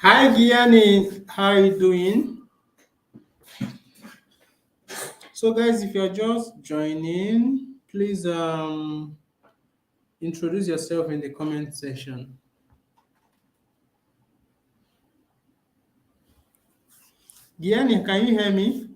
Hi Gianni, how are you doing? So guys, if you're just joining, please introduce yourself in the comment section. Gianni, can you hear me?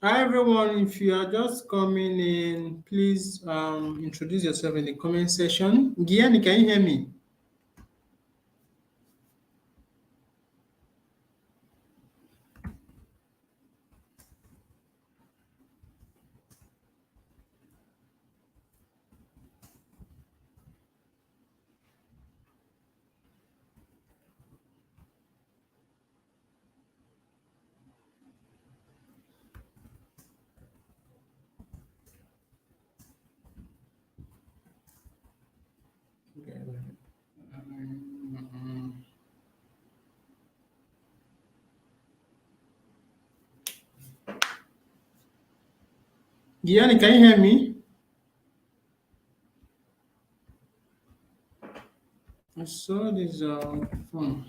Hi everyone, if you are just coming in, please introduce yourself in the comment section. Gianni, can you hear me? Gianni, can you hear me? I saw this phone.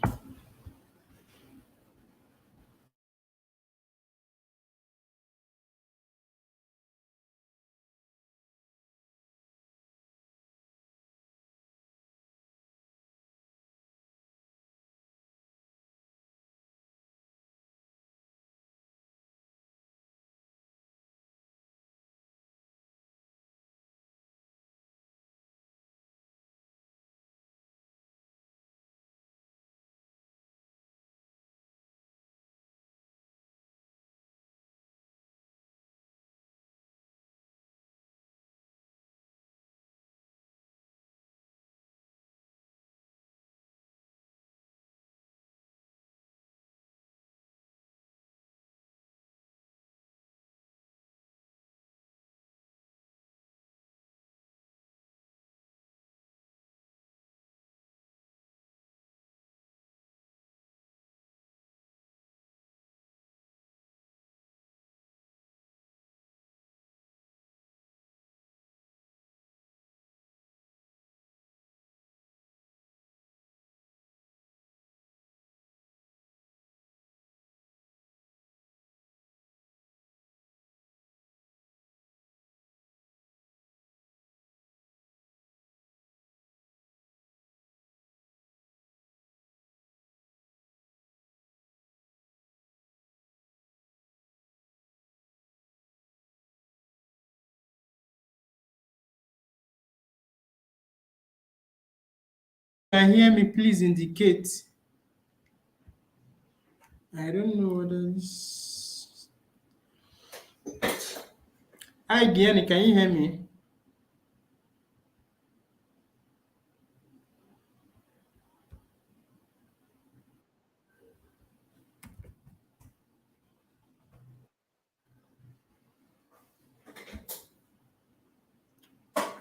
Can you hear me? Please indicate. I don't know whether this. Hi Gianni, can you hear me?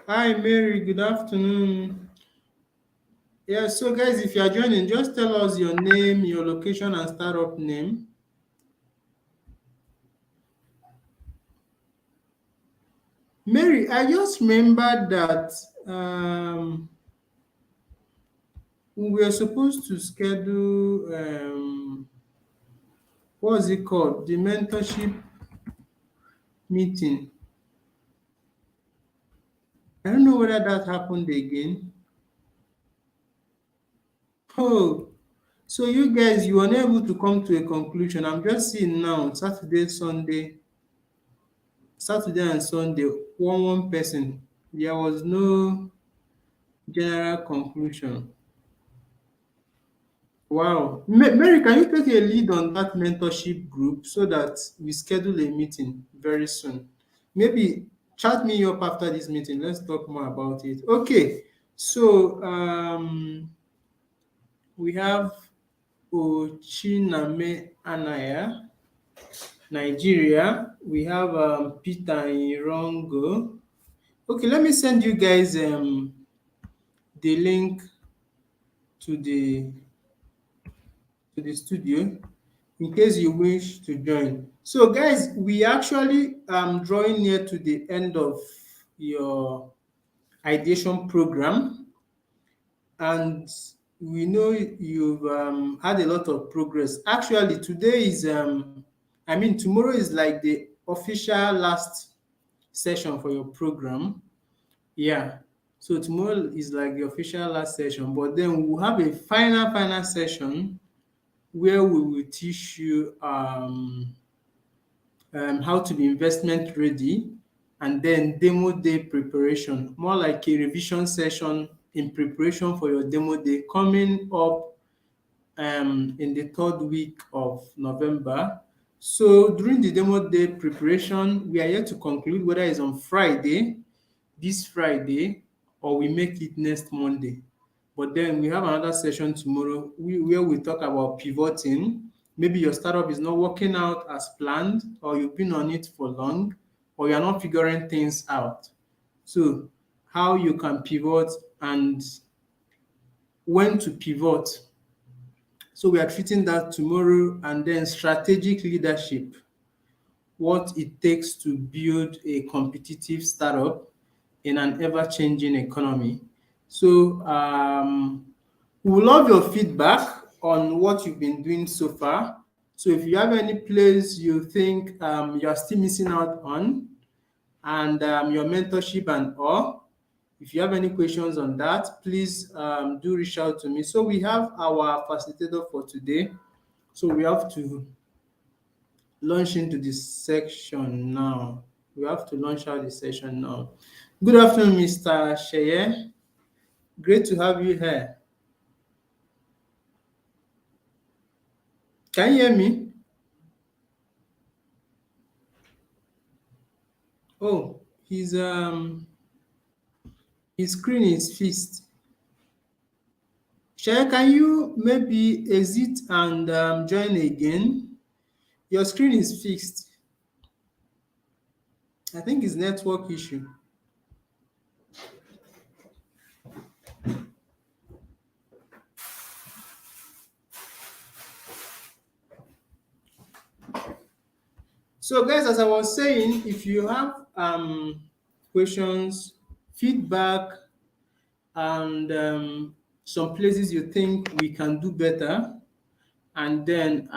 Hi Mary, good afternoon. Yeah, so guys, if you are joining, just tell us your name, your location, and startup name. Mary, I just remembered that we were supposed to schedule what's it called? The mentorship meeting. I don't know whether that happened again. Oh, so you guys, you were not able to come to a conclusion. I'm just seeing now Saturday and Sunday, one person. There was no general conclusion. Wow. Mary, can you take a lead on that mentorship group so that we schedule a meeting very soon? Maybe chat me up after this meeting. Let's talk more about it. Okay. So we have Ochiname Anaya, Nigeria. We have Peter Irongo. Okay, let me send you guys the link to the studio in case you wish to join. So guys, we actually drawing near to the end of your ideation program, and we know you've had a lot of progress. Actually, today is I mean tomorrow is like the official last session for your program. Yeah. So tomorrow is like the official last session, but then we'll have a final session where we will teach you how to be investment ready, and then demo day preparation, more like a revision session in preparation for your demo day coming up in the third week of November. So during the demo day preparation, we are yet to conclude whether it's on Friday, this Friday, or we make it next Monday. But then we have another session tomorrow where we talk about pivoting. Maybe your startup is not working out as planned, or you've been on it for long, or you're not figuring things out. So, how you can pivot and when to pivot. So, we are treating that tomorrow, and then strategic leadership, what it takes to build a competitive startup in an ever-changing economy. So we would love your feedback on what you've been doing so far. So if you have any place you think you're still missing out on, and your mentorship and all, if you have any questions on that, please do reach out to me. So we have our facilitator for today. So we have to launch into this section now. We have to launch out the session now. Good afternoon, Mr. Sheye. Great to have you here. Can you hear me? Oh, his screen is fixed. Sheye, can you maybe exit and join again? Your screen is fixed. I think it's network issue. So guys, as I was saying, if you have questions, feedback, and some places you think we can do better, and then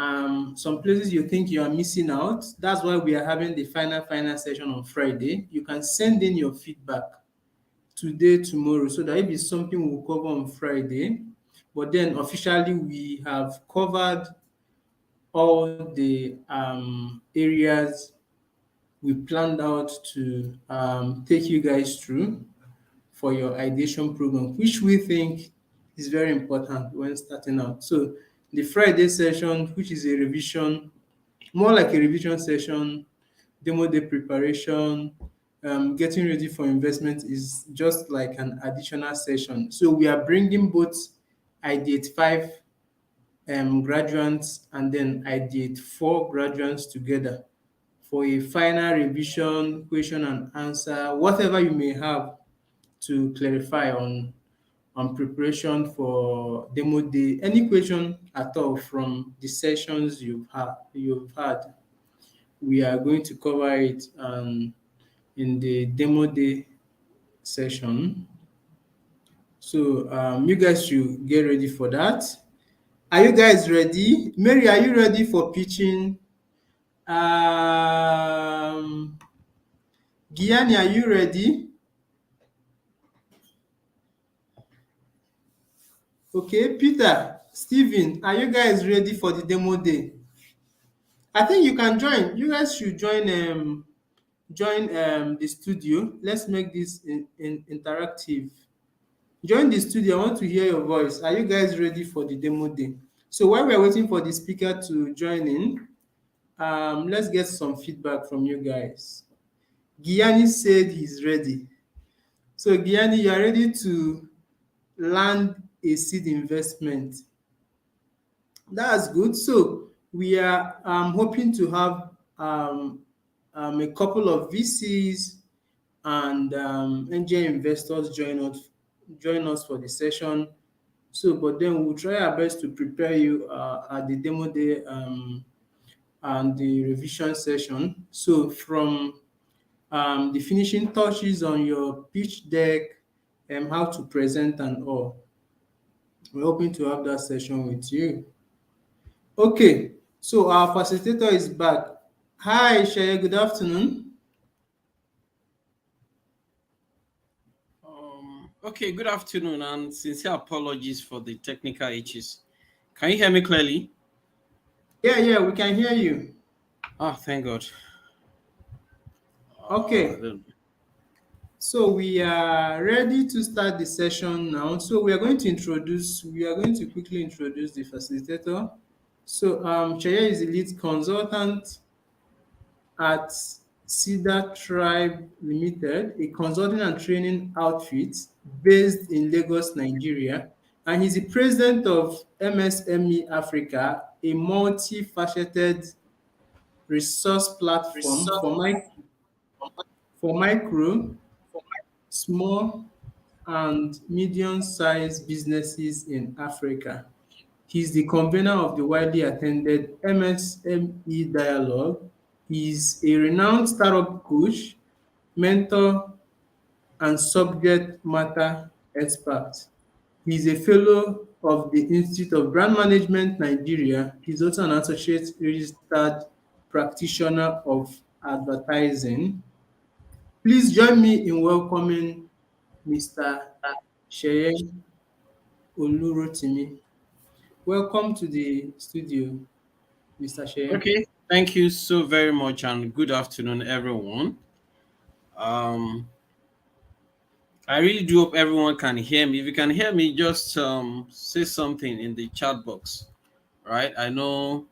some places you think you are missing out, that's why we are having the final session on Friday. You can send in your feedback today, tomorrow, so that if it's something we'll cover on Friday, but then officially we have covered all the areas we planned out to take you guys through for your ideation program, which we think is very important when starting out. So the Friday session, which is a revision, more like a revision session, demo day preparation, getting ready for investment is just like an additional session. So we are bringing both ideate 5 graduates and then ideate 4 graduates together for a final revision, question and answer, whatever you may have to clarify on preparation for demo day. Any question at all from the sessions you've had, we are going to cover it in the demo day session. So you guys should get ready for that. Are you guys ready? Mary, are you ready for pitching? Gianni, are you ready? Okay, Peter, Stephen, are you guys ready for the demo day? I think you can join. You guys should join the studio. Let's make this interactive. Join the studio. I want to hear your voice. Are you guys ready for the demo day? So while we are waiting for the speaker to join in, let's get some feedback from you guys. Gianni said he's ready. So Gianni, you are ready to land a seed investment. That's good. So we are hoping to have a couple of VCs and angel investors join us for the session. So, but then we'll try our best to prepare you at the demo day and the revision session. So, from the finishing touches on your pitch deck and how to present and all, we're hoping to have that session with you. Okay, so our facilitator is back. Hi, Shaya, good afternoon. Okay, good afternoon and sincere apologies for the technical issues. Can you hear me clearly? Yeah, we can hear you. Ah, thank God. I Okay, don't. so we are ready to start the session now. So we are going to quickly introduce the facilitator. So Shaya is the lead consultant at Cedar Tribe Limited, a consulting and training outfit based in Lagos, Nigeria. And he's the president of MSME Africa, a multifaceted resource platform for micro, small, and medium-sized businesses in Africa. He's the convener of the widely attended MSME Dialogue. He's a renowned startup coach, mentor, and subject matter expert. He's a fellow of the Institute of Brand Management Nigeria. He's also an associate registered practitioner of advertising. Please join me in welcoming Mr. Sheye Olurotimi. Welcome to the studio, Mr. Sheye. Okay, thank you so very much and good afternoon, everyone. Um, I really do hope everyone can hear me. If you can hear me, just say something in the chat box, right? I know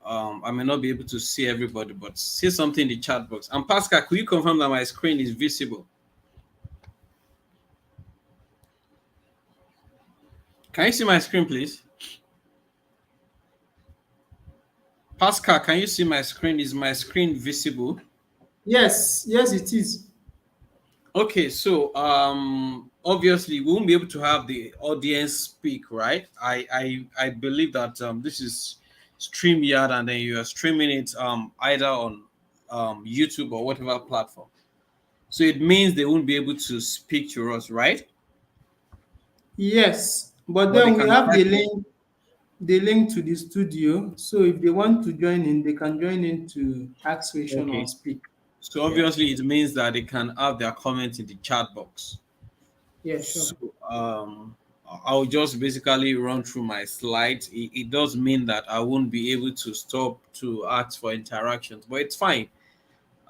I may not be able to see everybody, but say something in the chat box. And Pascal, could you confirm that my screen is visible? Can you see my screen, please? Pascal, can you see my screen? Is my screen visible? Yes, it is. Okay, so obviously we won't be able to have the audience speak, right? I believe that this is StreamYard and then you are streaming it either on YouTube or whatever platform. So it means they won't be able to speak to us, right? Yes, but But they then we can have type. the link to the studio. So if they want to join in, they can join in to ask question or Okay. speak. So Yeah. obviously it means that they can have their comment in the chat box. Yeah, So sure. I'll just basically run through my slides. It does mean that I won't be able to stop to ask for interactions, but it's fine.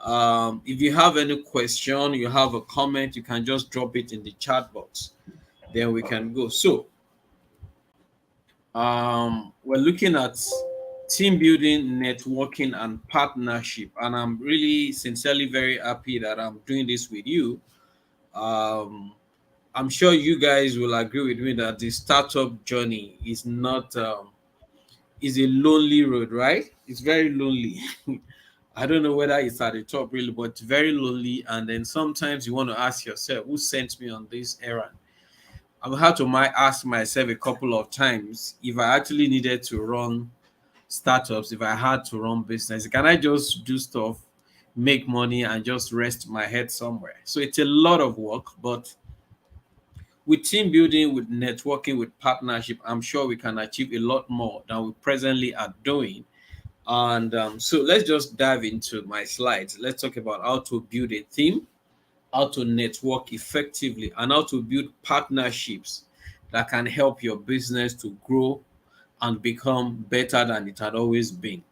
If you have any question, you have a comment, you can just drop it in the chat box. Then we can go. So we're looking at team building, networking, and partnership, and I'm really sincerely very happy that I'm doing this with you. Um, I'm sure you guys will agree with me that the startup journey is not is a lonely road, right? It's very lonely. I don't know whether it's at the top really, but it's very lonely. And then sometimes you want to ask yourself, who sent me on this errand? I've had to ask myself a couple of times if I actually needed to run startups, if I had to run business, can I just do stuff, make money, and just rest my head somewhere? So it's a lot of work, but with team building, with networking, with partnership, I'm sure we can achieve a lot more than we presently are doing. And so let's just dive into my slides. Let's talk about how to build a team, how to network effectively, and how to build partnerships that can help your business to grow and become better than it had always been.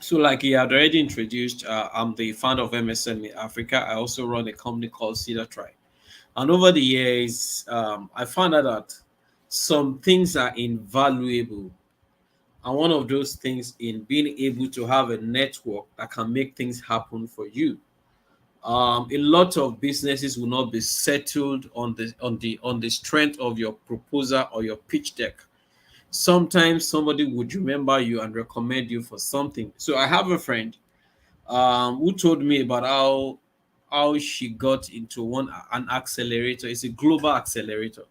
So, like you had already introduced, I'm the founder of MSM in Africa. I also run a company called Cedar Tribe. And over the years, I found out that some things are invaluable. And one of those things in being able to have a network that can make things happen for you. A lot of businesses will not be settled on the strength of your proposal or your pitch deck. Sometimes somebody would remember you and recommend you for something. So I have a friend who told me about how she got into an accelerator. It's a global accelerator.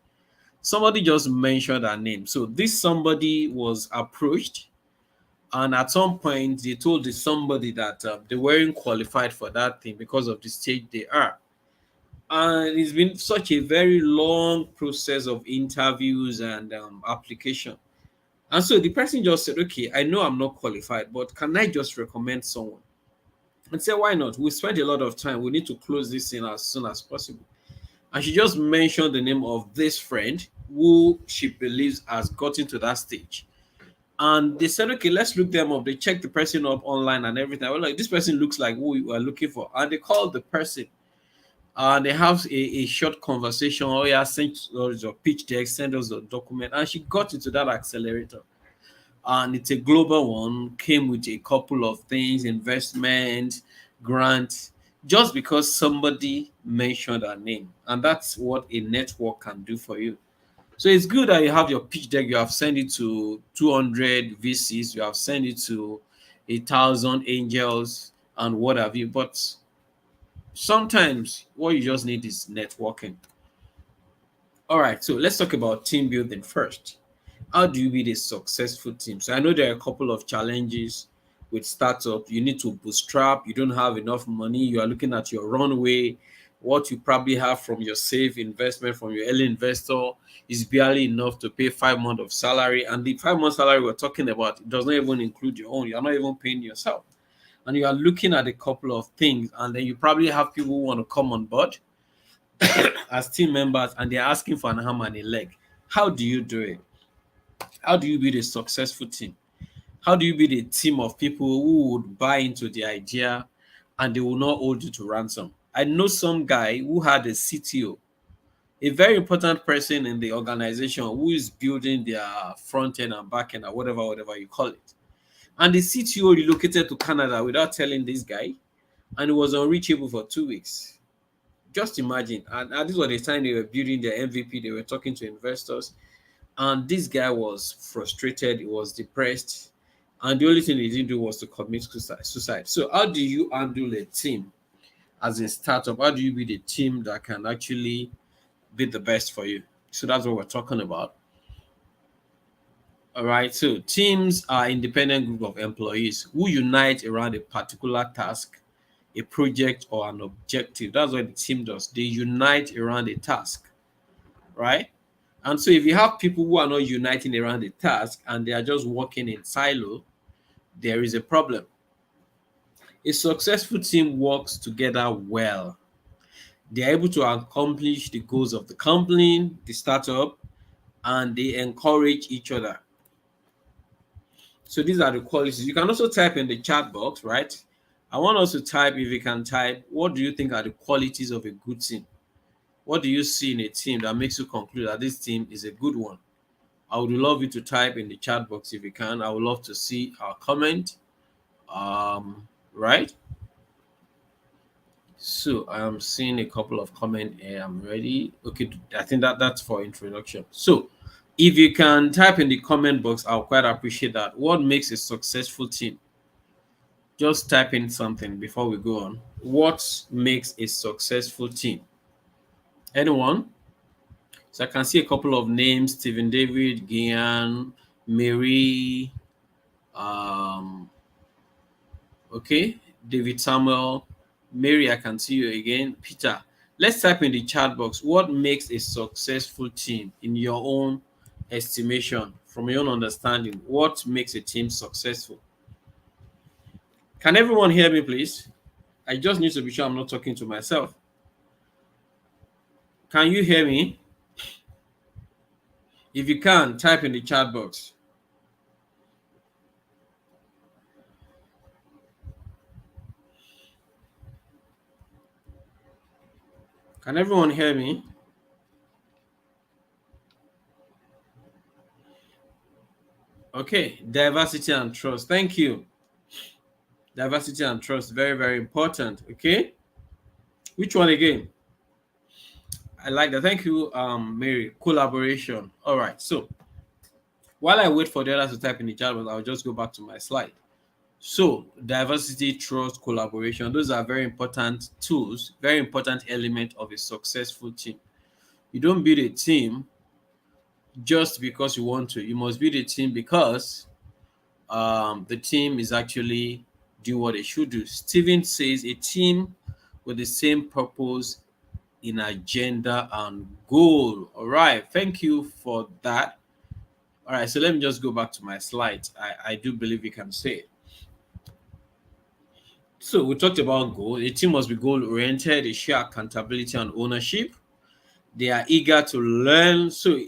Somebody just mentioned her name. So this somebody was approached, and at some point they told this somebody that they weren't qualified for that thing because of the stage they are. And it's been such a very long process of interviews and application. And so the person just said, "Okay, I know I'm not qualified, but can I just recommend someone?" And said, "Why not? We spent a lot of time. We need to close this thing as soon as possible." And she just mentioned the name of this friend who she believes has gotten to that stage. And they said, "Okay, let's look them up." They checked the person up online and everything. I was like, "This person looks like who we were looking for." And they called the person and they have a short conversation. "Oh, yeah, send us your pitch deck, send us a document." And she got into that accelerator. And it's a global one, came with a couple of things, investment, grant, just because somebody mentioned her name. And that's what a network can do for you. So it's good that you have your pitch deck, you have sent it to 200 VCs, you have sent it to 1,000 angels and what have you. But sometimes what you just need is networking. All right, so let's talk about team building first. How do you build a successful team? So I know there are a couple of challenges with startup. You need to bootstrap, you don't have enough money, you are looking at your runway, what you probably have from your safe investment from your early investor is barely enough to pay 5 months of salary. And the 5 month salary we're talking about does not even include your own. You're not even paying yourself. And you are looking at a couple of things, and then you probably have people who want to come on board as team members and they're asking for an arm and a leg. How do you do it? How do you build a successful team? How do you build a team of people who would buy into the idea and they will not hold you to ransom? I know some guy who had a CTO, a very important person in the organization who is building their front end and back end or whatever you call it. And the CTO relocated to Canada without telling this guy, and it was unreachable for 2 weeks. Just imagine. And this was the time they were building their MVP, they were talking to investors. And this guy was frustrated, he was depressed, and the only thing he didn't do was to commit suicide. So, how do you handle a team as a startup? How do you build a team that can actually be the best for you? So, that's what we're talking about. All right. So, teams are independent group of employees who unite around a particular task, a project, or an objective. That's what the team does. They unite around a task, right? And so if you have people who are not uniting around a task and they are just working in silo, there is a problem. A successful team works together well. They are able to accomplish the goals of the company, the startup, and they encourage each other. So these are the qualities. You can also type in the chat box, right? I want us to type, if you can type, what do you think are the qualities of a good team? What do you see in a team that makes you conclude that this team is a good one? I would love you to type in the chat box if you can. I would love to see our comment. Right. So I am seeing a couple of comment here. I'm ready. Okay, I think that's for introduction. So if you can type in the comment box, I'll quite appreciate that. What makes a successful team? Just type in something before we go on. What makes a successful team? Anyone? So I can see a couple of names: Stephen David, Gian, Mary, um, okay, David Samuel, Mary, I can see you again. Peter, let's type in the chat box. What makes a successful team in your own estimation, from your own understanding? What makes a team successful? Can everyone hear me, please? I just need to be sure I'm not talking to myself. Can you hear me? If you can, type in the chat box. Can everyone hear me? Okay, diversity and trust. Thank you. Diversity and trust, very, very important. Okay, which one again? I like that. Thank you, Mary. Collaboration. All right. So while I wait for the others to type in the chat box, I'll just go back to my slide. So diversity, trust, collaboration, those are very important tools, very important element of a successful team. You don't build a team just because you want to. You must build a team because the team is actually do what they should do. Steven says a team with the same purpose in agenda and goal. All right, thank you for that. All right, so let me just go back to my slides. I do believe you can say it. So we talked about goal. A team must be goal oriented. They share accountability and ownership. They are eager to learn. So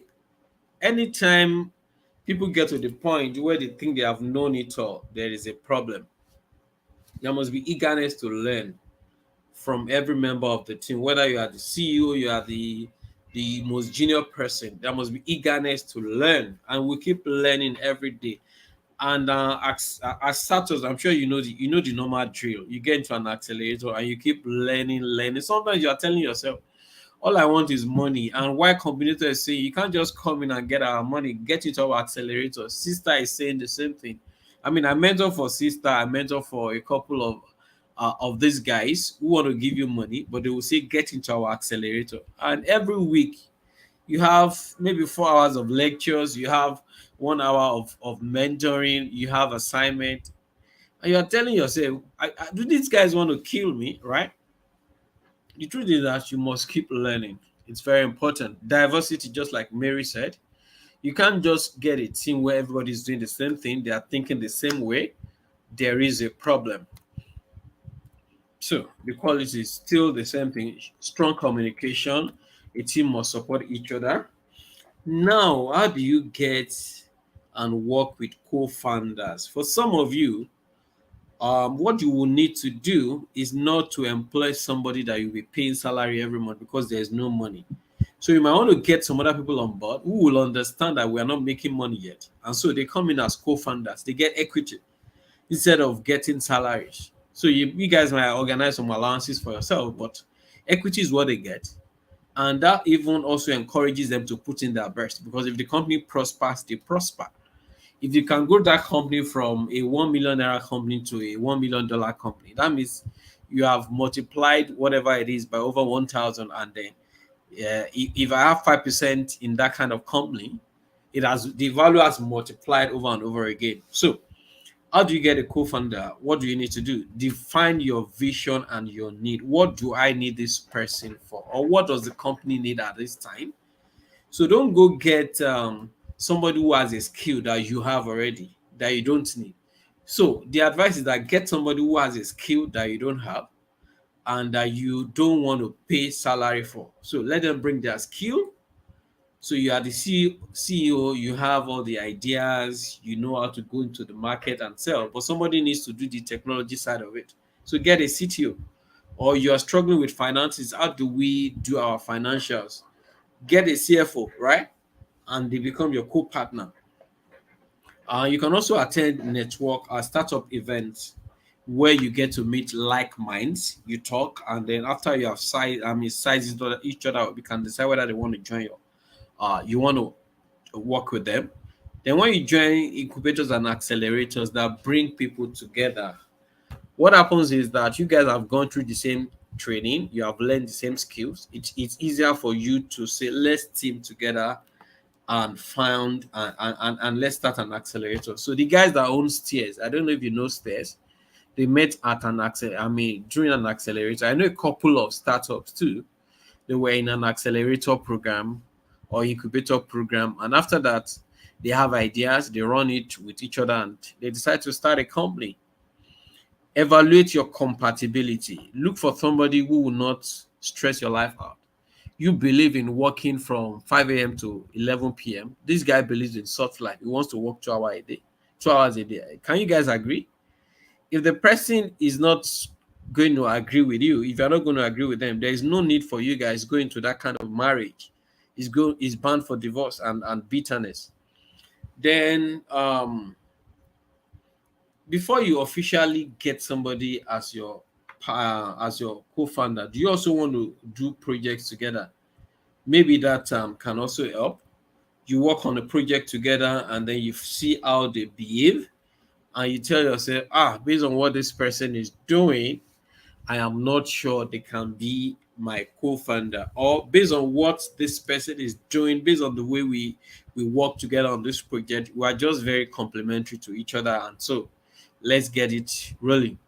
anytime people get to the point where they think they have known it all, there is a problem. There must be eagerness to learn from every member of the team, whether you are the CEO, you are the most junior person. There must be eagerness to learn, and we keep learning every day. And as starters, I'm sure you know the normal drill. You get into an accelerator and you keep learning. Sometimes you are telling yourself, all I want is money. And why combinator is saying you can't just come in and get our money, get into our accelerator. Sister is saying the same thing. I mean, I mentor for sister, I mentor for a couple of these guys who want to give you money, but they will say get into our accelerator. And every week you have maybe 4 hours of lectures, you have 1 hour of mentoring, you have assignment, and you are telling yourself, do these guys want to kill me, right? The truth is that you must keep learning. It's very important. Diversity, just like Mary said, you can't just get a team where everybody's doing the same thing, they are thinking the same way. There is a problem. So the quality is still the same thing. Strong communication. A team must support each other. Now, how do you get and work with co-founders? For some of you, what you will need to do is not to employ somebody that you'll be paying salary every month because there's no money. So you might want to get some other people on board who will understand that we are not making money yet. And so they come in as co-founders. They get equity instead of getting salaries. So you guys might organize some allowances for yourself, but equity is what they get. And that even also encourages them to put in their best because if the company prospers, they prosper. If you can grow that company from a 1 million naira company to a $1 million company, that means you have multiplied whatever it is by over 1,000. And then, if I have 5% in that kind of company, the value has multiplied over and over again. So, how do you get a co-founder? What do you need to do? Define your vision and your need. What do I need this person for, or what does the company need at this time? So don't go get somebody who has a skill that you have already that you don't need. So the advice is that get somebody who has a skill that you don't have and that you don't want to pay salary for. So let them bring their skill. So you are the CEO, you have all the ideas, you know how to go into the market and sell, but somebody needs to do the technology side of it. So get a CTO. Or you are struggling with finances. How do we do our financials? Get a CFO, right? And they become your co-partner. You can also attend network startup events where you get to meet like minds. You talk, and then after you have sized each other, you can decide whether they want to join you. You want to work with them. Then when you join incubators and accelerators that bring people together, what happens is that you guys have gone through the same training, you have learned the same skills. It's easier for you to say, let's team together and found and let's start an accelerator. So the guys that own Stairs, I don't know if you know Stairs, they met at during an accelerator. I know a couple of startups too. They were in an accelerator program or incubator program, and after that, they have ideas, they run it with each other, and they decide to start a company. Evaluate your compatibility. Look for somebody who will not stress your life out. You believe in working from 5 a.m. to 11 p.m. This guy believes in soft life. He wants to work 2 hours a day, 2 hours a day. Can you guys agree? If the person is not going to agree with you, if you're not going to agree with them, there is no need for you guys going to that kind of marriage. Is bound for divorce and bitterness. Then before you officially get somebody as your co-founder, do you also want to do projects together? Maybe that can also help. You work on a project together and then you see how they behave, and you tell yourself, based on what this person is doing, I am not sure they can be my co-founder. Or based on what this person is doing, based on the way we work together on this project, we are just very complementary to each other, and so let's get it rolling.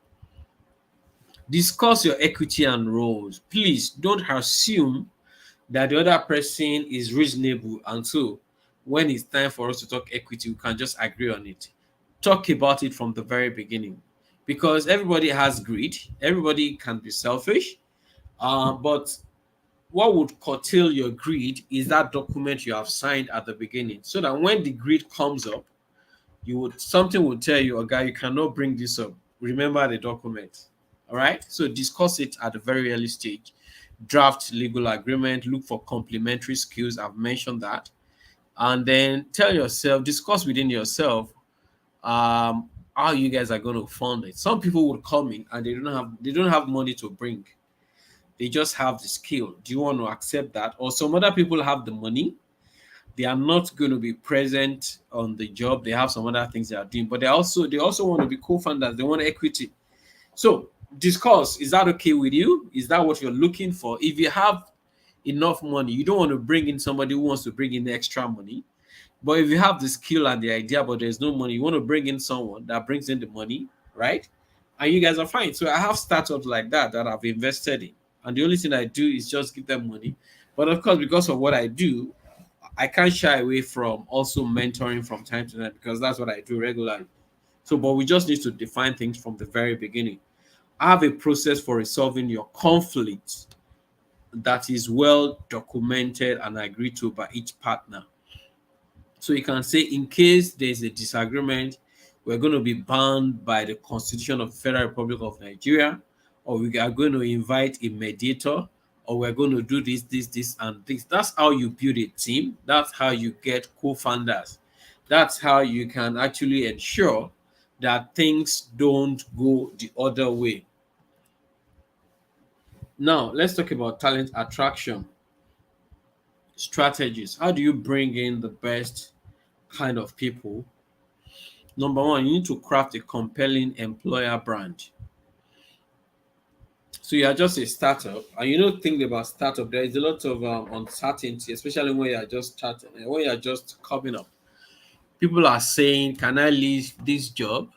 Discuss your equity and roles. Please don't assume that the other person is reasonable, and so when it's time for us to talk equity, we can just agree on it. Talk about it from the very beginning, because everybody has greed, everybody can be selfish, but what would curtail your greed is that document you have signed at the beginning, so that when the greed comes up, you would something will tell you, okay, you cannot bring this up. Remember the document. All right. So discuss it at a very early stage. Draft legal agreement. Look for complementary skills. I've mentioned that, and then tell yourself, discuss within yourself, how you guys are going to fund it. Some people would come in and they don't have money to bring. They just have the skill. Do you want to accept that? Or some other people have the money, they are not going to be present on the job. They have some other things they are doing, but they also want to be co-founders. They want equity. So discuss, is that okay with you? Is that what you're looking for? If you have enough money, you don't want to bring in somebody who wants to bring in extra money. But if you have the skill and the idea, but there's no money, you want to bring in someone that brings in the money, right? And you guys are fine. So I have startups like that I've invested in. And the only thing I do is just give them money. But of course, because of what I do, I can't shy away from also mentoring from time to time, because that's what I do regularly. So, but we just need to define things from the very beginning. Have a process for resolving your conflicts that is well documented and agreed to by each partner. So you can say, in case there's a disagreement, we're going to be bound by the Constitution of the Federal Republic of Nigeria, or we are going to invite a mediator, or we're going to do this, and this. That's how you build a team. That's how you get co-founders. That's how you can actually ensure that things don't go the other way. Now, let's talk about talent attraction strategies. How do you bring in the best kind of people? Number one, you need to craft a compelling employer brand. So you are just a startup, and you know, think about startup. There is a lot of uncertainty, especially when you are just starting, when you are just coming up. People are saying, "Can I leave this job,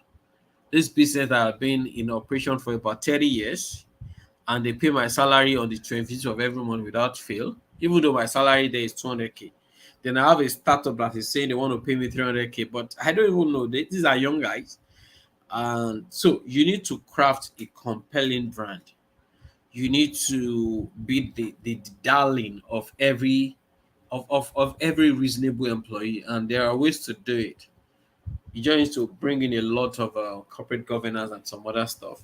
this business that I've been in operation for about 30 years, and they pay my salary on the 25th of every month without fail, even though my salary there is 200k." Then I have a startup that is saying they want to pay me 300k, but I don't even know. These are young guys, and so you need to craft a compelling brand. You need to be the darling of every reasonable employee, and there are ways to do it. You just need to bring in a lot of corporate governance and some other stuff.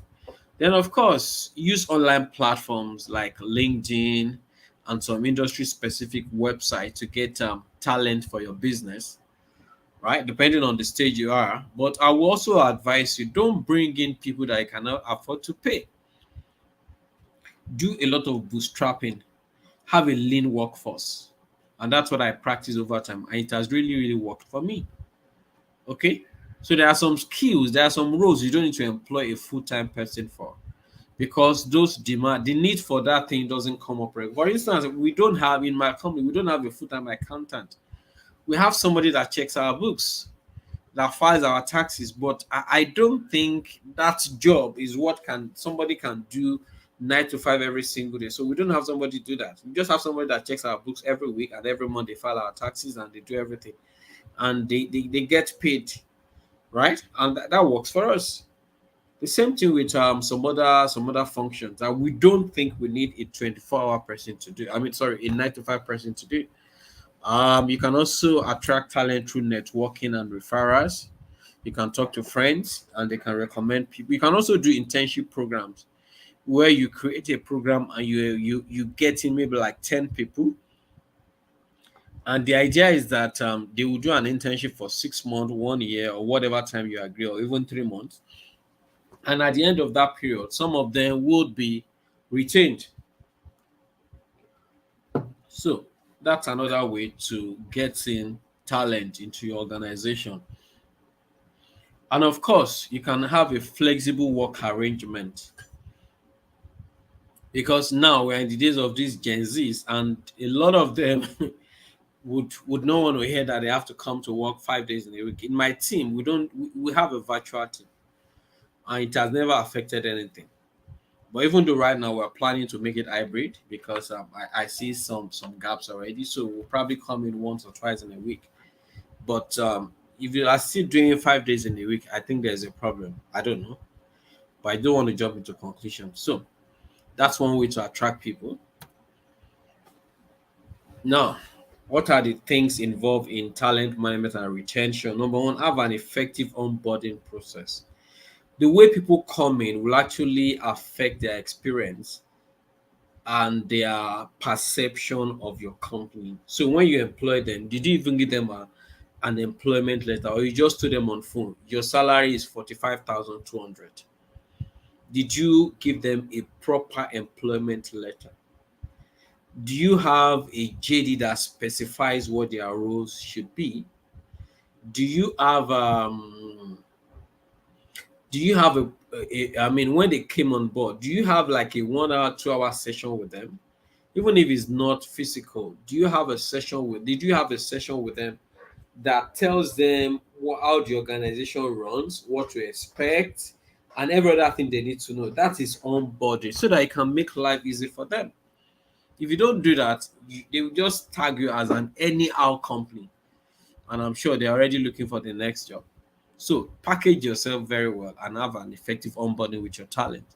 Then, of course, use online platforms like LinkedIn and some industry specific website to get talent for your business, right? Depending on the stage you are. But I will also advise you, don't bring in people that you cannot afford to pay. Do a lot of bootstrapping, have a lean workforce. And that's what I practice over time. And it has really, really worked for me. Okay. So there are some skills, there are some roles you don't need to employ a full-time person for, because those demand, the need for that thing doesn't come up. Right? For instance, we don't have in my company, we don't have a full-time accountant. We have somebody that checks our books, that files our taxes, but I don't think that job is what can somebody can do 9 to 5 every single day. So we don't have somebody do that. We just have somebody that checks our books every week, and every month they file our taxes and they do everything, and they get paid, right? And that works for us. The same thing with some other functions that we don't think we need a 24-hour person to do. I mean, sorry, a 9 to 5 person to do. You can also attract talent through networking and referrals. You can talk to friends and they can recommend people. You can also do internship programs where you create a program and you get in maybe like 10 people. And the idea is that they will do an internship for 6 months, 1 year, or whatever time you agree, or even 3 months. And at the end of that period, some of them would be retained. So that's another way to get in talent into your organization. And of course, you can have a flexible work arrangement because now we're in the days of these Gen Zs, and a lot of them would not want to hear that they have to come to work 5 days in a week. In my team, we have a virtual team, and it has never affected anything. But even though right now we're planning to make it hybrid because I see some gaps already, so we'll probably come in once or twice in a week. But if you are still doing 5 days in a week, I think there's a problem. I don't know, but I don't want to jump into conclusions. So that's one way to attract people. Now, what are the things involved in talent management and retention? Number one, have an effective onboarding process. The way people come in will actually affect their experience and their perception of your company. So when you employ them, did you even give them an employment letter, or you just told them on phone your salary is 45,200? Did you give them a proper employment letter? Do you have a JD that specifies what their roles should be? Do you have I mean, when they came on board, do you have like a 1 hour, 2 hour session with them? Even if it's not physical, did you have a session with them that tells them how the organization runs, what to expect, and every other thing they need to know? That is onboarding so that it can make life easy for them. If you don't do that, they will just tag you as an anyhow company, and I'm sure they're already looking for the next job. So package yourself very well and have an effective onboarding with your talent.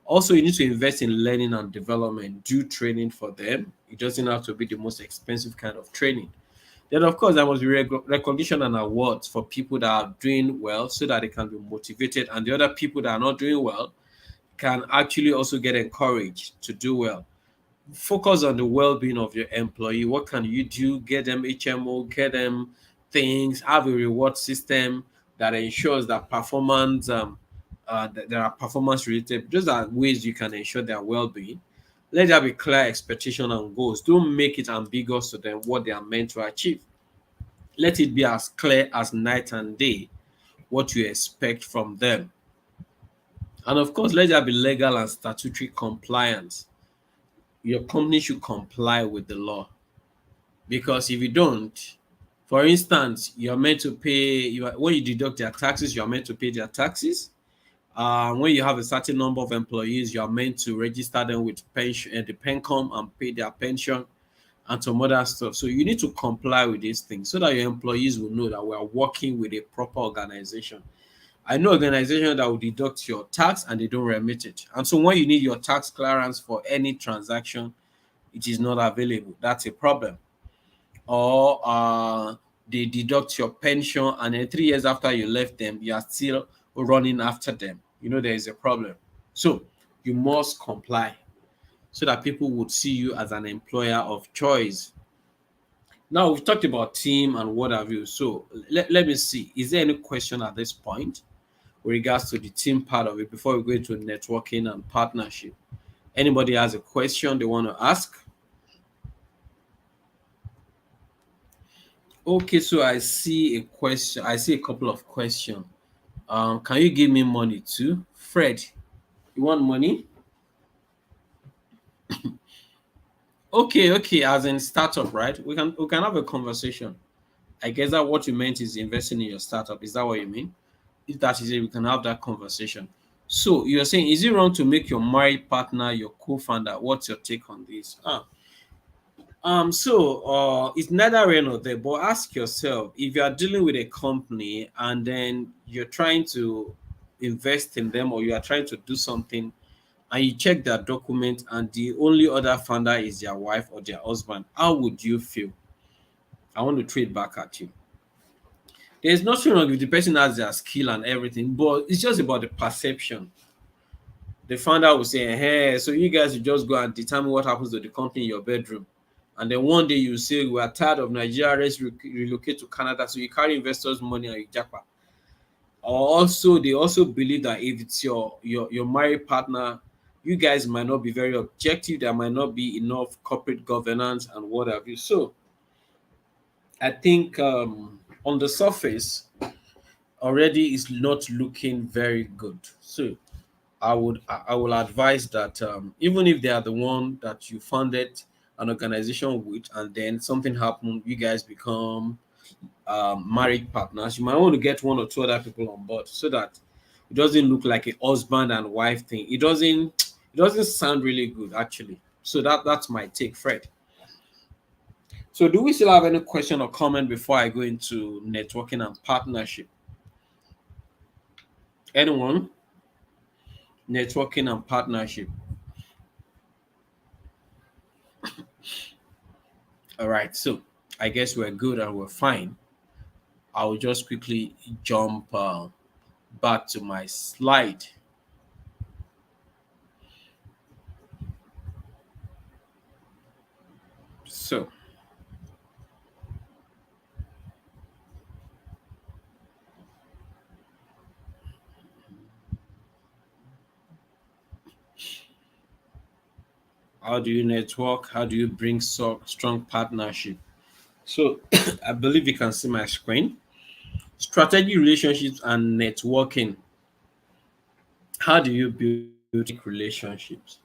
Also, you need to invest in learning and development. Do training for them. It doesn't have to be the most expensive kind of training. Then, of course, there must be recognition and awards for people that are doing well so that they can be motivated, and the other people that are not doing well can actually also get encouraged to do well. Focus on the well-being of your employee. What can you do? Get them HMO, get them things, have a reward system that ensures that performance that there are performance related. Those are ways you can ensure their well-being. Let there be clear expectation and goals. Don't make it ambiguous to them what they are meant to achieve. Let it be as clear as night and day what you expect from them. And of course, let there be legal and statutory compliance. Your company should comply with the law, because if you don't, for instance, you're meant to pay when you deduct their taxes, you're meant to pay their taxes. When you have a certain number of employees, you are meant to register them with pension and the pencom and pay their pension and some other stuff. So you need to comply with these things so that your employees will know that we are working with a proper organization. I know organizations that will deduct your tax and they don't remit it. And so when you need your tax clearance for any transaction, it is not available. That's a problem. Or they deduct your pension, and then 3 years after you left them, you are still running after them. There is a problem. So you must comply so that people would see you as an employer of choice. Now we've talked about team and what have you. So let me see. Is there any question at this point with regards to the team part of it before we go into networking and partnership? Anybody has a question they want to ask? Okay, so I see a question. I see a couple of questions. Can you give me money too? Fred, you want money? Okay, okay, as in startup, right? We can have a conversation. I guess that what you meant is investing in your startup. Is that what you mean? If that is it, we can have that conversation. So you're saying, is it wrong to make your married partner your co-founder? What's your take on this? It's neither rain nor there, but ask yourself, if you are dealing with a company and then you're trying to invest in them or you are trying to do something and you check their document and the only other founder is their wife or their husband, how would you feel? I want to throw it back at you. There's nothing wrong with the person has their skill and everything, but it's just about the perception. The founder will say, hey, so you guys will just go and determine what happens to the company in your bedroom. And then one day you say, we are tired of Nigeria, let's relocate to Canada. So you carry investors' money and you japa. Or also, they also believe that if it's your married partner, you guys might not be very objective. There might not be enough corporate governance and what have you. So I think on the surface, already is not looking very good. So I will advise that even if they are the one that you funded an organization with, and then something happened, you guys become married partners. You might want to get one or two other people on board so that it doesn't look like a husband and wife thing. It doesn't sound really good actually. So that's my take, Fred. So do we still have any question or comment before I go into networking and partnership? Anyone? Networking and partnership. All right, so I guess we're good and we're fine. I will just quickly jump back to my slide. So, how do you network? How do you bring strong partnership? So, I believe you can see my screen. Strategic relationships and networking. How do you build relationships?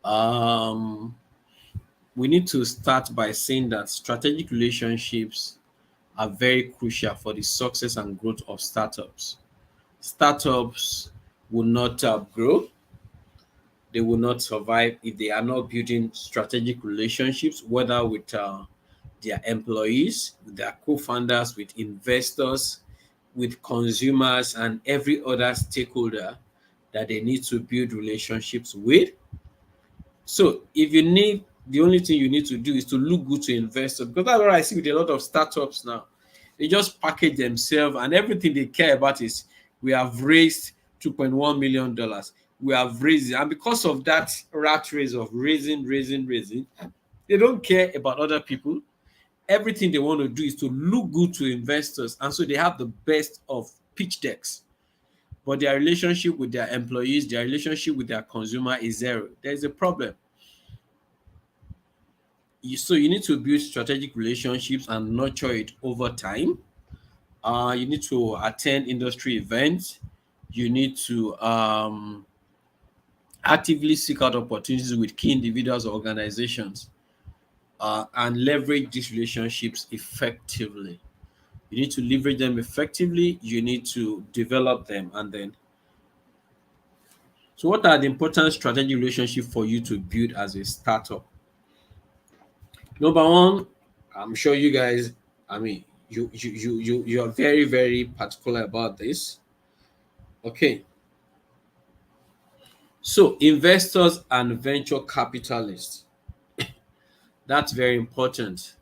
Um, we need to start by saying that strategic relationships are very crucial for the success and growth of startups. Startups will not grow, they will not survive if they are not building strategic relationships, whether with their employees, with their co founders, with investors, with consumers, and every other stakeholder that they need to build relationships with. So if you need, the only thing you need to do is to look good to investors, because that's what I see with a lot of startups now. They just package themselves and everything they care about is we have raised $2.1 million. We have raised it. And because of that rat race of raising, they don't care about other people. Everything they want to do is to look good to investors. And so they have the best of pitch decks. But their relationship with their employees, their relationship with their consumer is zero. There's a problem. So you need to build strategic relationships and nurture it over time. You need to attend industry events. You need to actively seek out opportunities with key individuals or organizations and leverage these relationships effectively. You need to leverage them effectively. You need to develop them. And then, so what are the important strategic relationships for you to build as a startup? Number one, I'm sure you guys, I mean, you are very, very particular about this. Okay. So investors and venture capitalists, that's very important.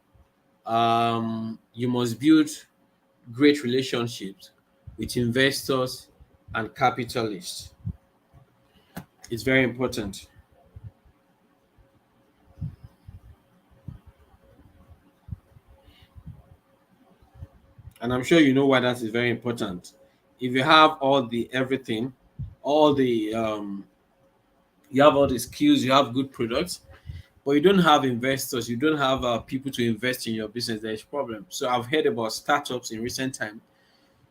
You must build great relationships with investors and capitalists. It's very important. And I'm sure you know why that is very important. If you have all the everything, all the you have all the skills, you have good products, but you don't have investors, you don't have people to invest in your business, there's a problem. So I've heard about startups in recent time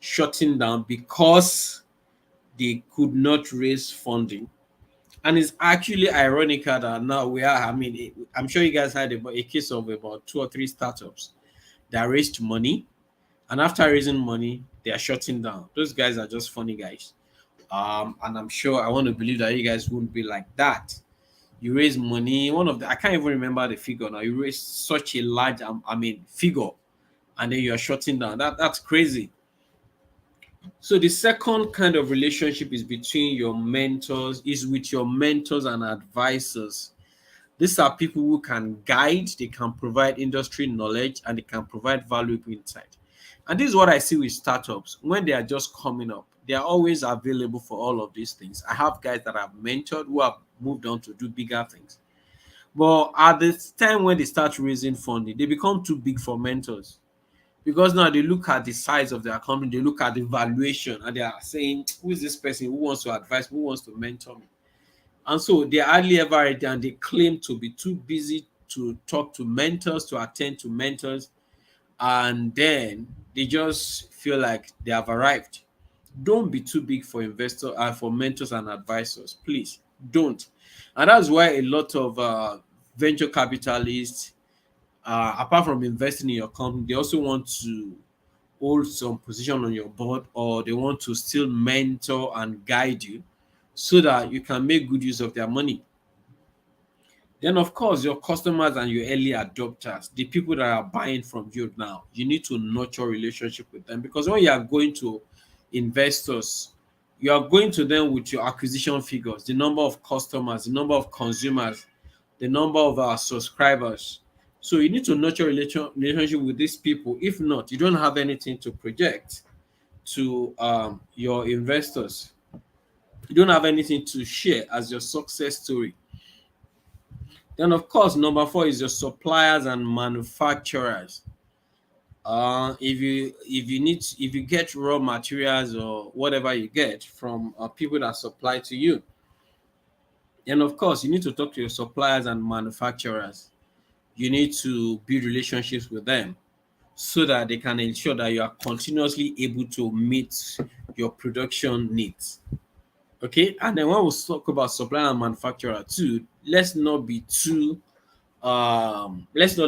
shutting down because they could not raise funding. And it's actually ironical that now we are, I mean, I'm sure you guys had about a case of about two or three startups that raised money. And after raising money, they are shutting down. Those guys are just funny guys. And I'm sure I want to believe that you guys wouldn't be like that. You raise money, one of the, I can't even remember the figure now. You raise such a large, figure, and then you are shutting down. That's crazy. So the second kind of relationship is between your mentors, is with your mentors and advisors. These are people who can guide, they can provide industry knowledge, and they can provide valuable insight. And this is what I see with startups when they are just coming up. They are always available for all of these things. I have guys that I've mentored who have moved on to do bigger things. But at the time when they start raising funding, they become too big for mentors because now they look at the size of their company, they look at the valuation, and they are saying, "Who is this person? Who wants to advise me? Who wants to mentor me?" And so they hardly ever ready, and they claim to be too busy to talk to mentors, to attend to mentors, and then they just feel like they have arrived. Don't be too big for investor for mentors and advisors, please don't. And that's why a lot of venture capitalists, apart from investing in your company, they also want to hold some position on your board, or they want to still mentor and guide you so that you can make good use of their money. Then, of course, your customers and your early adopters, the people that are buying from you now, you need to nurture relationship with them, because when you are going to investors, you are going to them with your acquisition figures, the number of customers, the number of consumers, the number of our subscribers. So you need to nurture relationship with these people. If not, you don't have anything to project to your investors. You don't have anything to share as your success story. Then, of course, number four is your suppliers and manufacturers. If you get raw materials or whatever you get from people that supply to you, then of course you need to talk to your suppliers and manufacturers. You need to build relationships with them so that they can ensure that you are continuously able to meet your production needs. Okay, and then when we talk about supplier and manufacturer too, let's not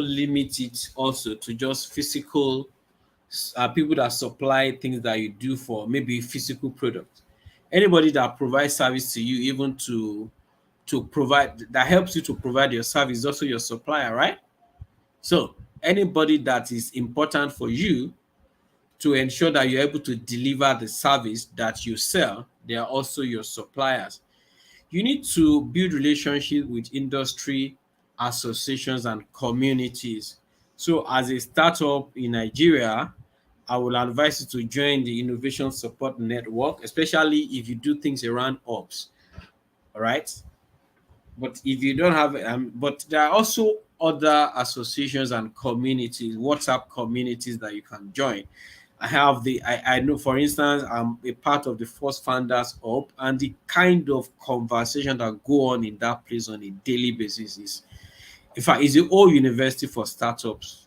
limit it also to just physical people that supply things that you do for maybe physical product. Anybody that provides service to you, even to provide, that helps you to provide your service, is also your supplier, right? So anybody that is important for you to ensure that you're able to deliver the service that you sell, they are also your suppliers. You need to build relationship with industry associations and communities. So as a startup in Nigeria, I will advise you to join the Innovation Support Network, especially if you do things around ops. All right. But if you don't have, but there are also other associations and communities, WhatsApp communities that you can join. I know, for instance, I'm a part of the First Founders Up, and the kind of conversation that go on in that place on a daily basis is, in fact, it's a whole university for startups.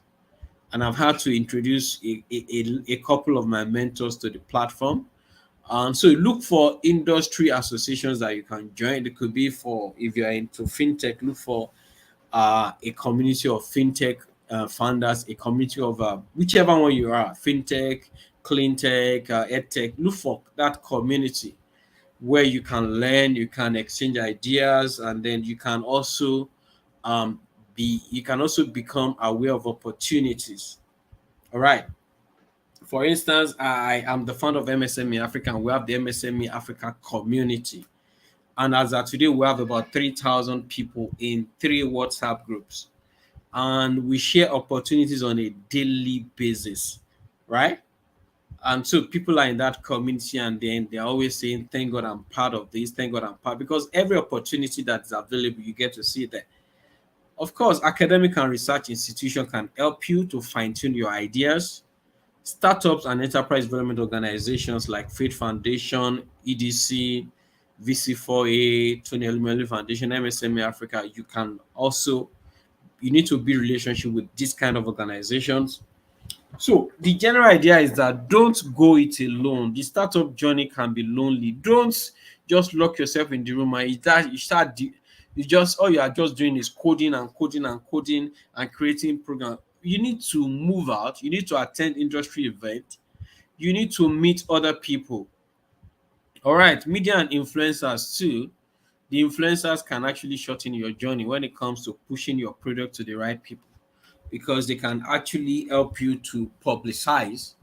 And I've had to introduce a couple of my mentors to the platform. So look for industry associations that you can join. It could be, for if you're into fintech, look for a community of fintech founders, a community of whichever one you are, fintech, clean tech, edtech. Look for that community where you can learn, you can exchange ideas, and then um, you can also become aware of opportunities. All right. For instance, I am the founder of MSME Africa, and we have the MSME Africa community. And as of today, we have about 3,000 people in 3 WhatsApp groups. And we share opportunities on a daily basis, right? And so people are in that community, and then they're always saying, "Thank God I'm part of this, thank God I'm part," because every opportunity that is available, you get to see there. Of course, academic and research institution can help you to fine-tune your ideas. Startups and enterprise development organizations like Faith Foundation, EDC, VC4A, Tony Elumelu Foundation, MSME Africa, you need to build relationship with these kind of organizations. So the general idea is that don't go it alone. The startup journey can be lonely. Don't just lock yourself in the room and you just, all you are just doing is coding and coding and coding and creating program. You need to move out. You need to attend industry event. You need to meet other people. All right, media and influencers too. The influencers can actually shorten your journey when it comes to pushing your product to the right people, because they can actually help you to publicize,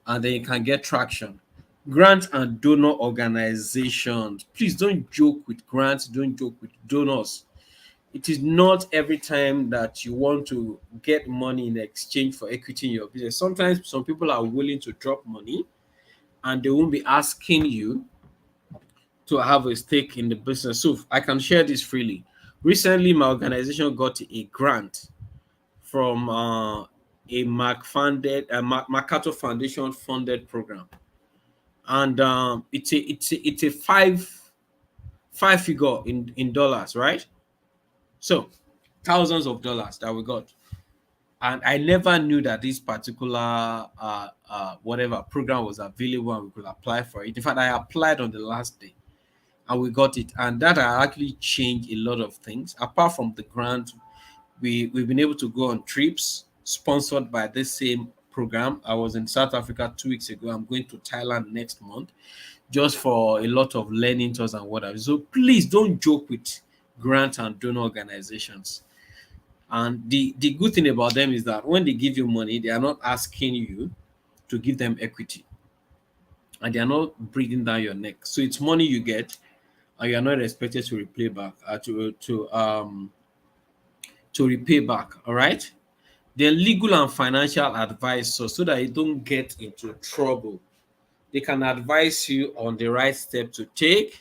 and then you can get traction. Grant and donor organizations. Please don't joke with grants, don't joke with donors. It is not every time that you want to get money in exchange for equity in your business. Sometimes some people are willing to drop money and they won't be asking you to have a stake in the business. So I can share this freely. Recently, my organization got a grant from a Macato Foundation funded program, and it's a five figure in dollars, right? So thousands of dollars that we got, and I never knew that this particular whatever program was available and we could apply for it. In fact, I applied on the last day and we got it, and that actually changed a lot of things. Apart from the grant, we've been able to go on trips sponsored by this same program. I was in South Africa 2 weeks ago. I'm going to Thailand next month just for a lot of learning tours and whatever. So please don't joke with grant and donor organizations. And the good thing about them is that when they give you money, they are not asking you to give them equity, and they are not breathing down your neck. So it's money you get, and you are not expected to repay back to repay back. All right. Then legal and financial advisors, so that you don't get into trouble. They can advise you on the right step to take.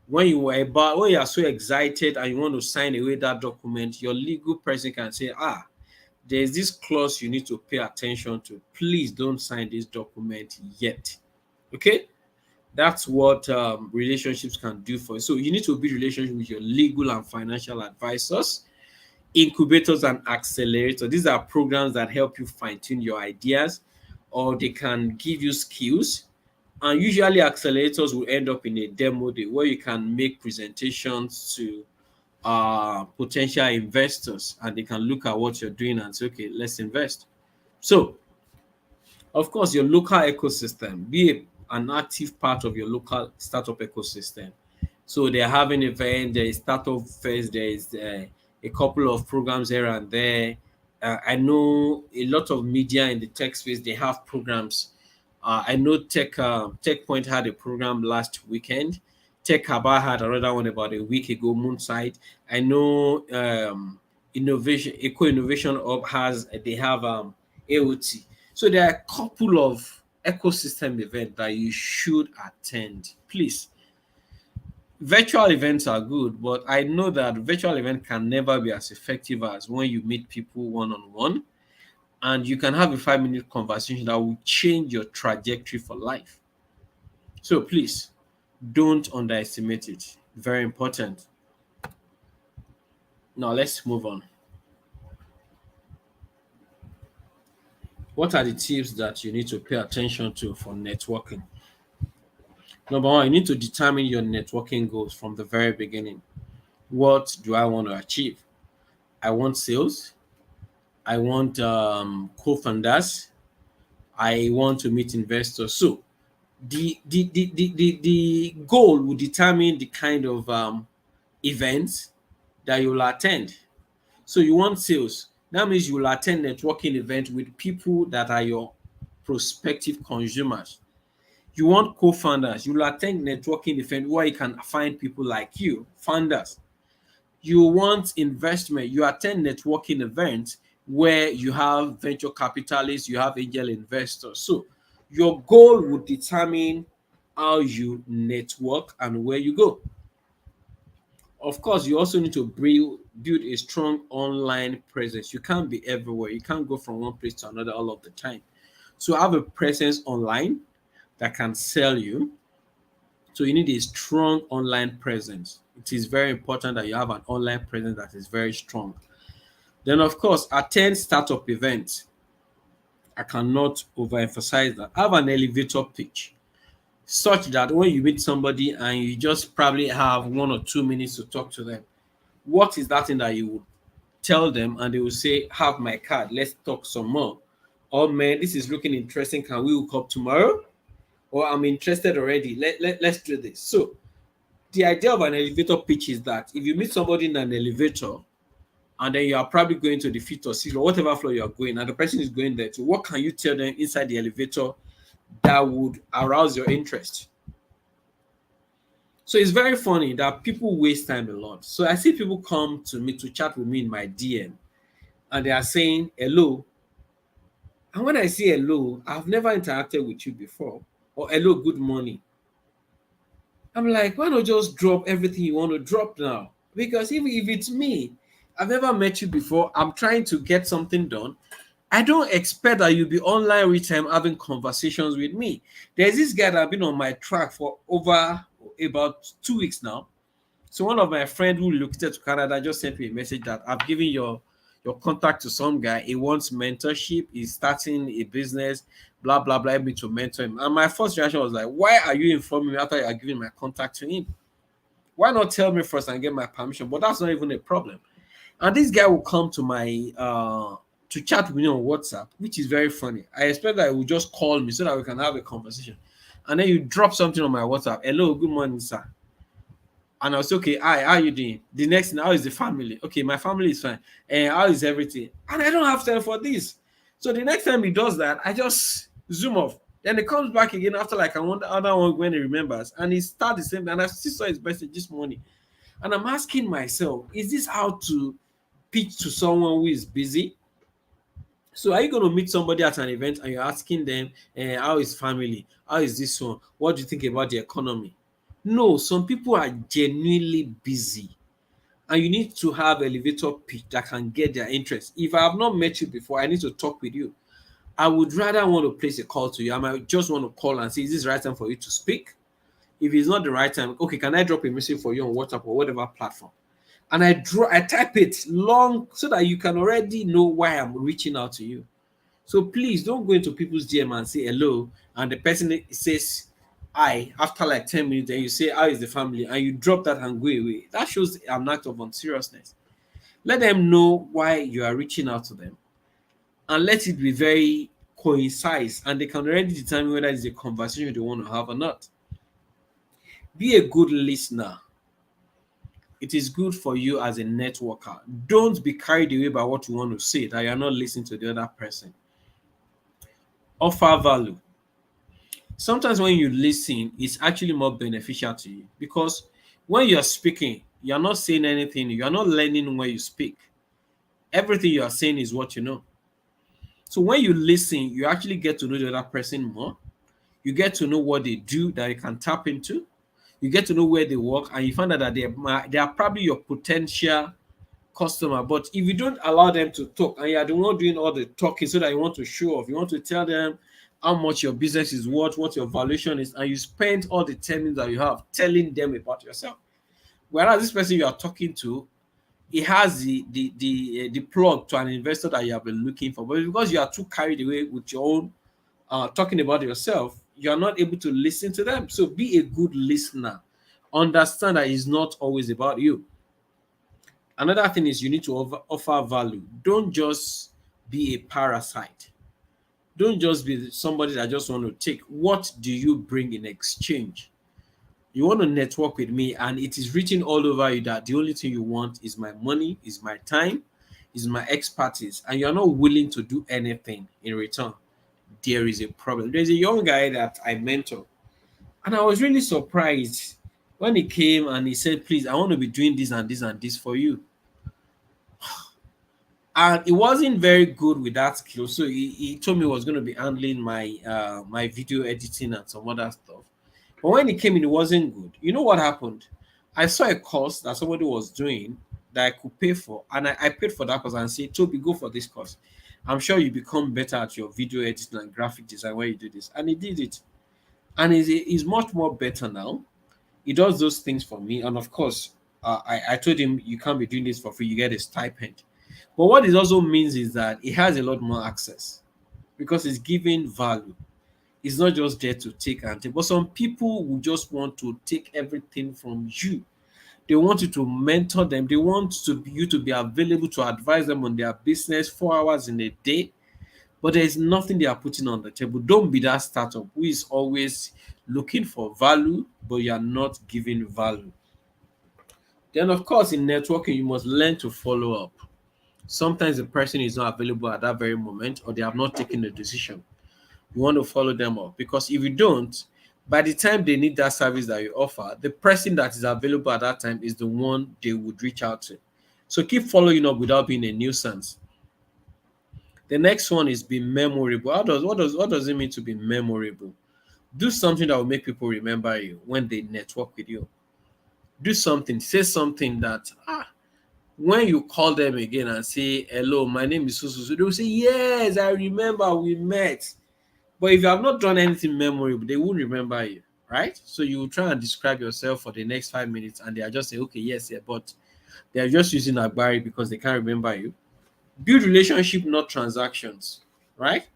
When you are so excited and you want to sign away that document, your legal person can say, there's this clause you need to pay attention to. Please don't sign this document yet. Okay? That's what relationships can do for you. So you need to build relationship with your legal and financial advisors, incubators and accelerators. These are programs that help you fine-tune your ideas, or they can give you skills. And usually accelerators will end up in a demo day where you can make presentations to potential investors, and they can look at what you're doing and say, okay, let's invest. So of course, your local ecosystem, an active part of your local startup ecosystem. So they're having events, there is startup fest, there is a couple of programs here and there. I know a lot of media in the tech space, they have programs. I know Tech Point had a program last weekend. Tech Haba had another one about a week ago, Moonside. I know Eco Innovation Hub they have AOT. So there are a couple of ecosystem events that you should attend. Please, virtual events are good, but I know that virtual event can never be as effective as when you meet people one on one, and you can have a 5 minute conversation that will change your trajectory for life. So please don't underestimate it. Very important. Now let's move on. What are the tips that you need to pay attention to for networking? Number one, you need to determine your networking goals from the very beginning. What do I want to achieve? I want sales. I want co-founders. I want to meet investors. So the goal will determine the kind of events that you will attend. So you want sales. That means you will attend networking events with people that are your prospective consumers. You want co-founders. You will attend networking event where you can find people like you, founders. You want investment. You attend networking events where you have venture capitalists, you have angel investors. So your goal will determine how you network and where you go. Of course, you also need to build a strong online presence. You can't be everywhere. You can't go from one place to another all of the time. So have a presence online that can sell you. So you need a strong online presence. It is very important that you have an online presence that is very strong. Then, of course, attend startup events. I cannot overemphasize that. Have an elevator pitch such that when you meet somebody and you just probably have 1 or 2 minutes to talk to them, what is that thing that you would tell them and they will say, have my card, let's talk some more. Oh man, this is looking interesting. Can we hook up tomorrow? Or I'm interested already. Let's do this. So the idea of an elevator pitch is that if you meet somebody in an elevator and then you are probably going to the fifth or sixth or whatever floor you are going, and the person is going there too, what can you tell them inside the elevator that would arouse your interest. So it's very funny that people waste time a lot. So I see people come to me to chat with me in my DM and they are saying hello. And when I say hello, I've never interacted with you before, or hello, good morning. I'm like, why not just drop everything you want to drop now? Because even if it's me, I've never met you before, I'm trying to get something done. I don't expect that you'll be online every time having conversations with me. There's this guy that I've been on my track for over about 2 weeks now. So one of my friend who relocated to Canada just sent me a message that I've given your contact to some guy. He wants mentorship. He's starting a business, blah blah blah. Me to mentor him. And my first reaction was like, why are you informing me after you are giving my contact to him? Why not tell me first and get my permission? But that's not even a problem. And this guy will come to my to chat with me on WhatsApp, which is very funny. I expect that he will just call me so that we can have a conversation. And then you drop something on my WhatsApp. Hello, good morning, sir. And I was okay. Hi, how you doing? The next thing, how is the family? Okay, my family is fine. And how is everything? And I don't have time for this. So the next time he does that, I just zoom off. Then he comes back again after like I want the other one when he remembers, and he starts the same. And I still saw his message this morning, and I'm asking myself, is this how to pitch to someone who is busy? So are you going to meet somebody at an event and you're asking them, how is family? How is this one? What do you think about the economy? No, some people are genuinely busy and you need to have elevator pitch that can get their interest. If I have not met you before, I need to talk with you. I would rather want to place a call to you. I might just want to call and say, is this the right time for you to speak? If it's not the right time, okay, can I drop a message for you on WhatsApp or whatever platform? And I type it long so that you can already know why I'm reaching out to you. So please don't go into people's DM and say hello, and the person says I after like 10 minutes, then you say how is the family, and you drop that and go away. That shows an act of unseriousness. Let them know why you are reaching out to them, and let it be very concise, and they can already determine whether it's a conversation they want to have or not. Be a good listener. It is good for you as a networker. Don't be carried away by what you want to say that you're not listening to the other person. Offer value. Sometimes when you listen, it's actually more beneficial to you because when you're speaking, you're not saying anything, you're not learning when you speak. Everything you are saying is what you know. So when you listen, you actually get to know the other person more. You get to know what they do that you can tap into. You get to know where they work, and you find out that they are probably your potential customer. But if you don't allow them to talk and you are the one doing all the talking so that you want to show off, you want to tell them how much your business is worth, what your valuation is, and you spend all the 10 minutes that you have telling them about yourself. Whereas this person you are talking to, he has the plug to an investor that you have been looking for. But because you are too carried away with your own talking about yourself, you are not able to listen to them. So be a good listener. Understand that it's not always about you. Another thing is you need to offer value. Don't just be a parasite. Don't just be somebody that just want to take. What do you bring in exchange? You want to network with me, and it is written all over you that the only thing you want is my money, is my time, is my expertise, and you're not willing to do anything in return. There is a problem. There's a young guy that I mentor, and I was really surprised when he came and he said, please, I want to be doing this and this and this for you. And he wasn't very good with that skill, so he told me he was going to be handling my video editing and some other stuff. But when he came in, it wasn't good. You know what happened? I saw a course that somebody was doing that I could pay for, and I paid for that course and said, Toby, go for this course. I'm sure you become better at your video editing and graphic design when you do this. And he did it. And he's much more better now. He does those things for me. And of course, I told him you can't be doing this for free, you get a stipend. But what it also means is that he has a lot more access because it's giving value. It's not just there to take and take. But some people will just want to take everything from you. They want you to mentor them. They want you to be available to advise them on their business 4 hours in a day. But there is nothing they are putting on the table. Don't be that startup who is always looking for value, but you are not giving value. Then, of course, in networking, you must learn to follow up. Sometimes the person is not available at that very moment, or they have not taken the decision. You want to follow them up, because if you don't, by the time they need that service that you offer, the person that is available at that time is the one they would reach out to. So keep following up without being a nuisance. The next one is be memorable. What does it mean to be memorable? Do something that will make people remember you when they network with you. Do something, say something that when you call them again and say, hello, my name is Susu, they will say, yes, I remember we met. But if you have not done anything memorable, they won't remember you, right? So you will try and describe yourself for the next 5 minutes, and they are just saying, okay, yes, yeah, but they are just using Agbari because they can't remember you. Build relationship, not transactions, right?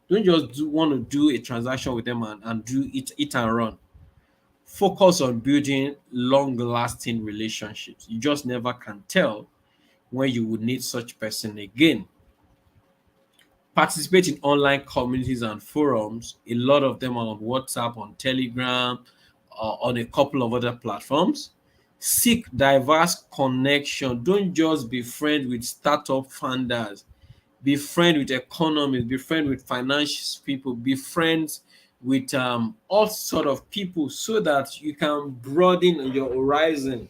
Don't just want to do a transaction with them and do it and run. Focus on building long lasting relationships. You just never can tell when you would need such person again. Participate in online communities and forums. A lot of them are on WhatsApp, on Telegram, on a couple of other platforms. Seek diverse connection. Don't just be friends with startup founders. Be friend with economists. Be friend with financial people. Be friends with all sort of people so that you can broaden your horizon.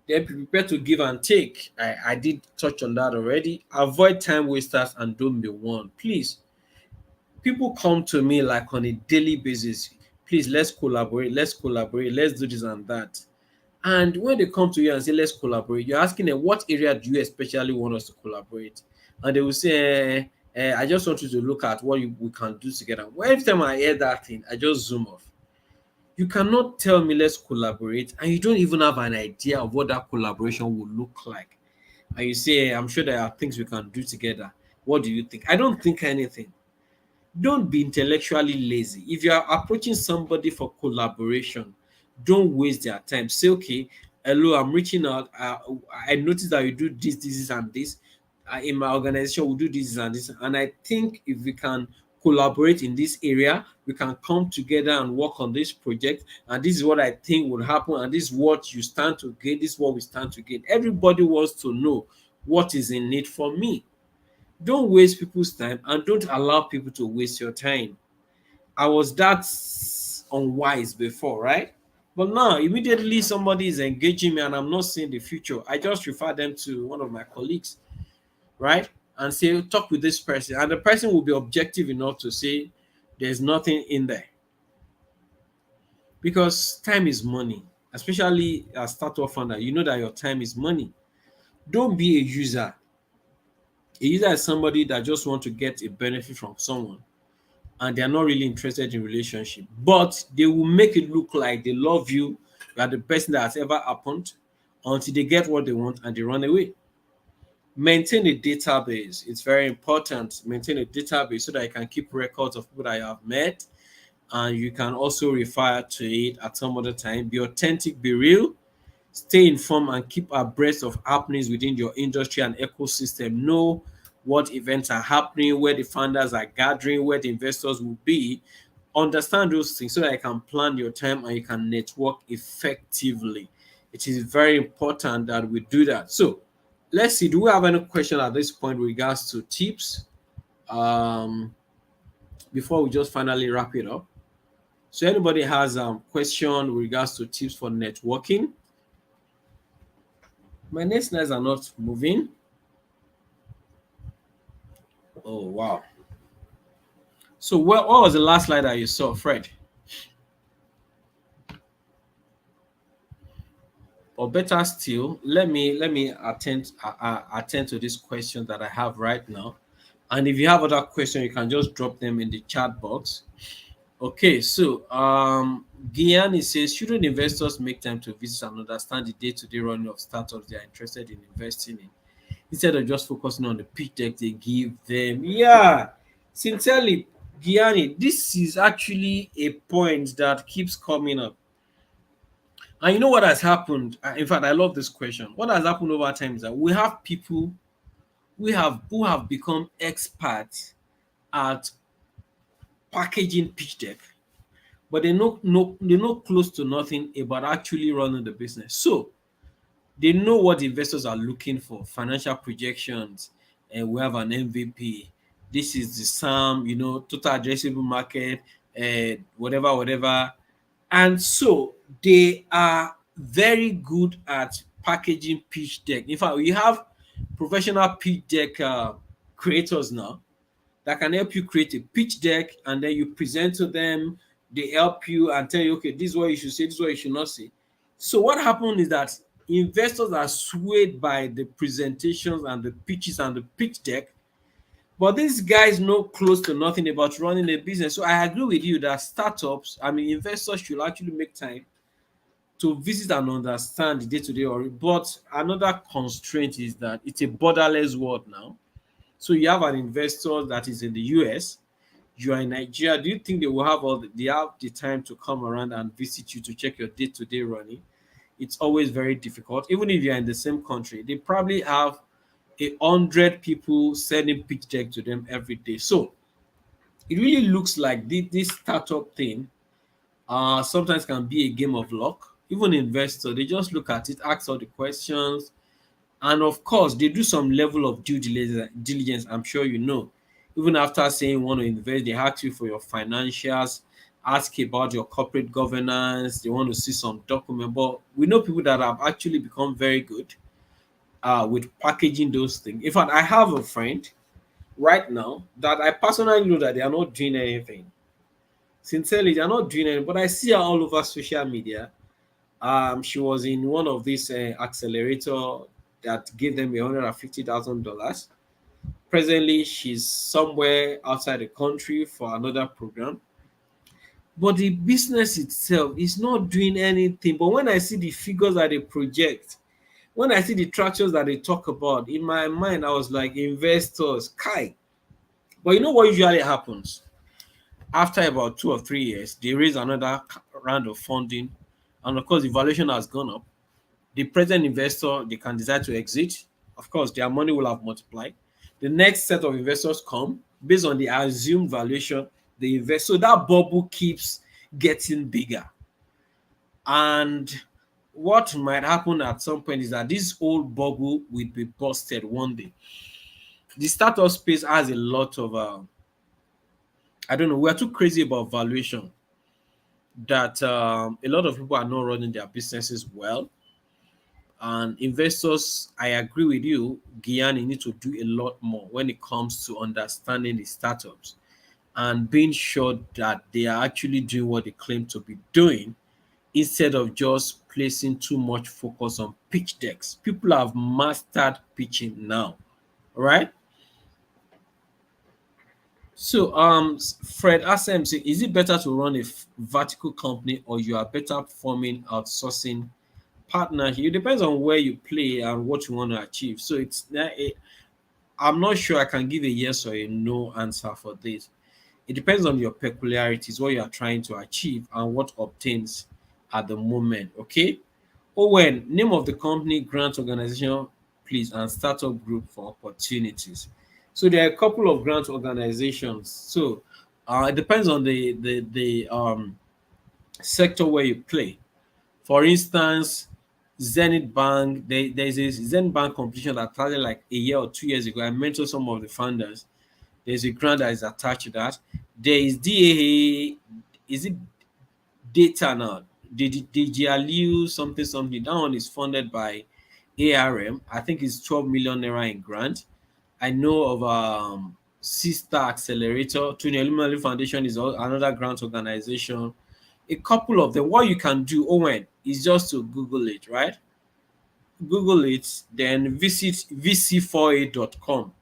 Then be prepared to give and take. I did touch on that already. Avoid time wasters and don't be one. Please, people come to me like on a daily basis. Please, let's collaborate, let's do this and that. And when they come to you and say, let's collaborate, you're asking them, what area do you especially want us to collaborate? And they will say, I just want you to look at what we can do together. Well, every time I hear that thing, I just zoom off. You cannot tell me let's collaborate and you don't even have an idea of what that collaboration will look like. And you say, I'm sure there are things we can do together. What do you think? I don't think anything. Don't be intellectually lazy. If you are approaching somebody for collaboration, don't waste their time. Say, okay, hello, I'm reaching out. I noticed that you do this, and this. In my organization, we do this and this. And I think if we can collaborate in this area, we can come together and work on this project. And this is what I think would happen. And this is what you stand to gain. This is what we stand to gain. Everybody wants to know what is in it for me. Don't waste people's time and don't allow people to waste your time. I was that unwise before, right? But now, immediately somebody is engaging me and I'm not seeing the future, I just refer them to one of my colleagues, right? And say, talk with this person. And the person will be objective enough to say, there's nothing in there. Because time is money, especially as startup founder, you know that your time is money. Don't be a user. A user is somebody that just want to get a benefit from someone and they are not really interested in relationship, but they will make it look like they love you, you are the best that has ever happened, until they get what they want and they run away. Maintain a database. It's very important. Maintain a database so that you can keep records of people that you have met, and you can also refer to it at some other time. Be authentic, be real. Stay informed and keep abreast of happenings within your industry and ecosystem. Know what events are happening, where the founders are gathering, where the investors will be. Understand those things so that you can plan your time and you can network effectively. It is very important that we do that. So let's see, do we have any question at this point with regards to tips? Before we just finally wrap it up. So anybody has question with regards to tips for networking? My next slides are not moving. Oh, wow. So what was the last slide that you saw, Fred? Or better still, let me attend to these questions that I have right now. And if you have other questions, you can just drop them in the chat box. Okay, so Guyani says, shouldn't investors make time to visit and understand the day-to-day running of startups they are interested in investing in, instead of just focusing on the pitch deck they give them? Yeah, sincerely, Gianni, this is actually a point that keeps coming up. And you know what has happened? In fact, I love this question. What has happened over time is that we have people who have become experts at packaging pitch deck, but they know close to nothing about actually running the business. So they know what investors are looking for, financial projections, and we have an MVP. This is the sum, total addressable market, whatever, whatever. And so they are very good at packaging pitch deck. In fact, we have professional pitch deck creators now that can help you create a pitch deck, and then you present to them. They help you and tell you, okay, this is what you should say, this is what you should not say. So what happened is that investors are swayed by the presentations and the pitches and the pitch deck, but these guys know close to nothing about running a business. So I agree with you that startups, I mean, investors should actually make time to visit and understand the day-to-day. But another constraint is that it's a borderless world now. So you have an investor that is in the US, you are in Nigeria. Do you think they will have they have the time to come around and visit you to check your day-to-day running? It's always very difficult. Even if you're in the same country, they probably have 100 people sending pitch deck to them every day. So it really looks like this startup thing sometimes can be a game of luck. Even investors, they just look at it, ask all the questions, and of course, they do some level of due diligence. I'm sure you know. Even after saying you want to invest, they ask you for your financials, ask about your corporate governance. They want to see some document. But we know people that have actually become very good with packaging those things. In fact, I have a friend right now that I personally know that they are not doing anything. Sincerely, they are not doing anything. But I see her all over social media. She was in one of these accelerator that gave them $150,000. Presently, she's somewhere outside the country for another program. But the business itself is not doing anything. But when I see the figures that they project, when I see the tractions that they talk about, in my mind, I was like, investors, kai. But you know what usually happens? After about 2 or 3 years, they raise another round of funding. And of course, the valuation has gone up. The present investor, they can decide to exit. Of course, their money will have multiplied. The next set of investors come based on the assumed valuation they invest. So that bubble keeps getting bigger. And what might happen at some point is that this old bubble will be busted one day. The startup space has a lot of, I don't know, we're too crazy about valuation that a lot of people are not running their businesses well. And investors, I agree with you, Guyana need to do a lot more when it comes to understanding the startups and being sure that they are actually doing what they claim to be doing instead of just placing too much focus on pitch decks. People have mastered pitching now, right? So, Fred ASM, is it better to run a vertical company or you are better performing outsourcing partnership? It depends on where you play and what you want to achieve. So I'm not sure I can give a yes or a no answer for this. It depends on your peculiarities, what you are trying to achieve, and what obtains at the moment. Okay. Owen, name of the company, grant organization, please, and startup group for opportunities. So there are a couple of grant organizations. So it depends on the sector where you play. For instance, Zenith Bank, there's a Zenith Bank competition that started like a year or 2 years ago. I mentioned some of the founders. There's a grant that is attached to that. There is DAA, is it Data now? DGLU something something. That one is funded by ARM. I think it's 12 million naira in grant. I know of Sister Accelerator. Tony Elumelu Foundation is another grant organization. A couple of them. What you can do, Owen, is just to Google it, right? Google it, then visit vc4a.com.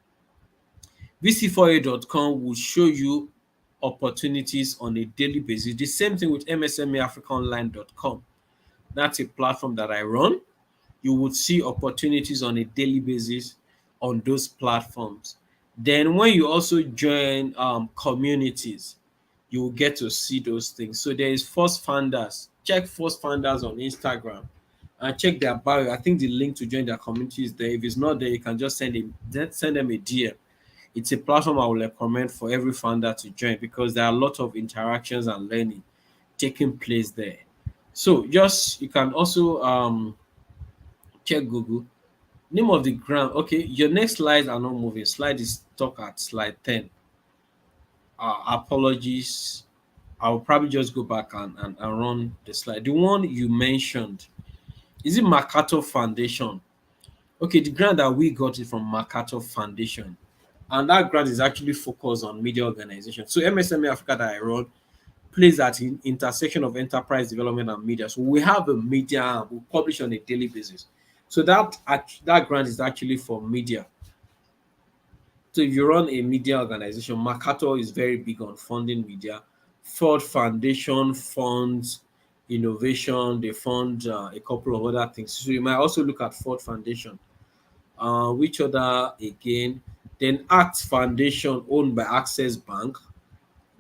Vc4a.com will show you opportunities on a daily basis. The same thing with msmeafricaonline.com. That's a platform that I run. You would see opportunities on a daily basis on those platforms. Then when you also join communities, you will get to see those things. So there is First Founders. Check First Founders on Instagram and check their bio. I think the link to join their community is there. If it's not there, you can just send them a DM. It's a platform I would recommend for every founder to join because there are a lot of interactions and learning taking place there. So just you can also check Google. Name of the grant. Okay, your next slides are not moving. Slide is stuck at slide 10. Apologies. I'll probably just go back and run the slide. The one you mentioned, is it Mercator Foundation? Okay, the grant that we got is from Mercator Foundation. And that grant is actually focused on media organization. So MSME Africa that I run plays at the intersection of enterprise development and media. So we have a media arm, we publish on a daily basis. So that grant is actually for media. So if you run a media organization, Mercator is very big on funding media. Ford Foundation funds innovation. They fund a couple of other things. So you might also look at Ford Foundation. Which other again? Then Act Foundation, owned by Access Bank.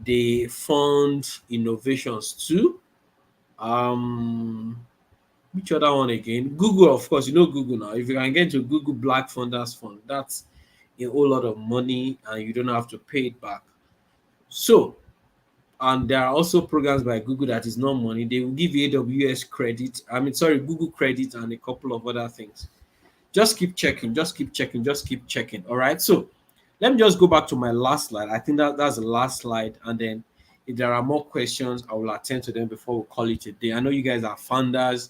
They fund innovations too. Um, which other one again? Google, of course. You know Google now. If you can get to Google Black Funders Fund, that's a whole lot of money, and you don't have to pay it back. So, and there are also programs by Google that is not money. They will give you AWS credit. I mean, sorry, Google credit and a couple of other things. Just keep checking, just keep checking, just keep checking. All right. So let me just go back to my last slide. I think that's the last slide. And then if there are more questions, I will attend to them before we call it a day. I know you guys are funders,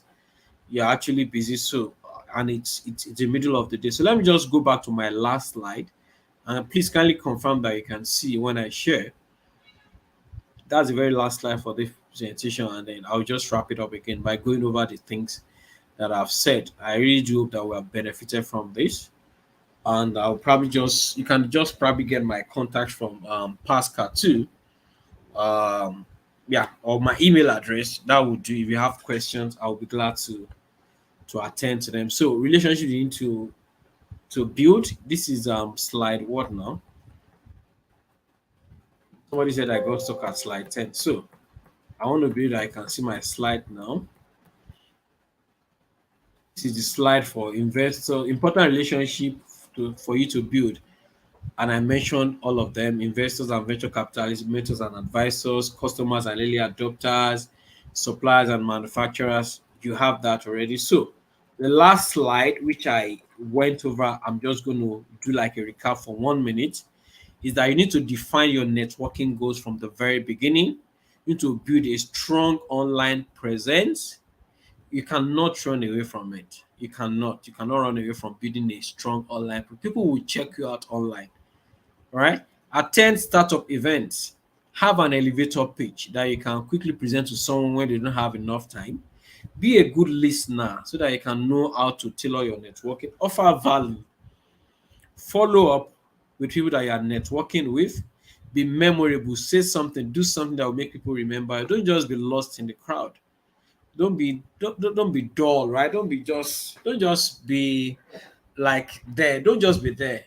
you're actually busy. So and it's the middle of the day. So let me just go back to my last slide. And please kindly confirm that you can see when I share. That's the very last slide for this presentation, and then I'll just wrap it up again by going over the things that I've said. I really do hope that we have benefited from this. And I'll probably just, you can just probably get my contact from Pascal too. Um, yeah, or my email address. That would do. If you have questions, I'll be glad to attend to them. So relationship you need to build. This is slide what now? Somebody said I got stuck at slide 10. So I want to build, I can see my slide now. This is the slide for investor important relationship for you to build. And I mentioned all of them: investors and venture capitalists, mentors and advisors, customers and early adopters, suppliers and manufacturers. You have that already. So the last slide, which I went over, I'm just going to do like a recap for 1 minute, is that you need to define your networking goals from the very beginning. You need to build a strong online presence. You cannot run away from it. You cannot run away from building a strong online. People will check you out online. All right. Attend startup events. Have an elevator pitch that you can quickly present to someone when they don't have enough time. Be a good listener so that you can know how to tailor your networking. Offer value. Follow up with people that you are networking with. Be memorable. Say something. Do something that will make people remember. Don't just be lost in the crowd. Don't be dull, right? Don't just be like there. Don't just be there.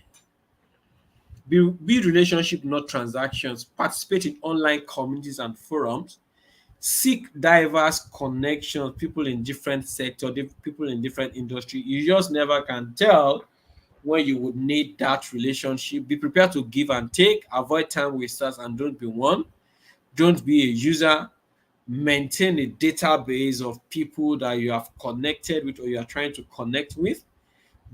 Build relationship, not transactions. Participate in online communities and forums. Seek diverse connections, people in different sectors, people in different industry. You just never can tell when you would need that relationship. Be prepared to give and take. Avoid time wasters and don't be one. Don't be a user. Maintain a database of people that you have connected with or you are trying to connect with.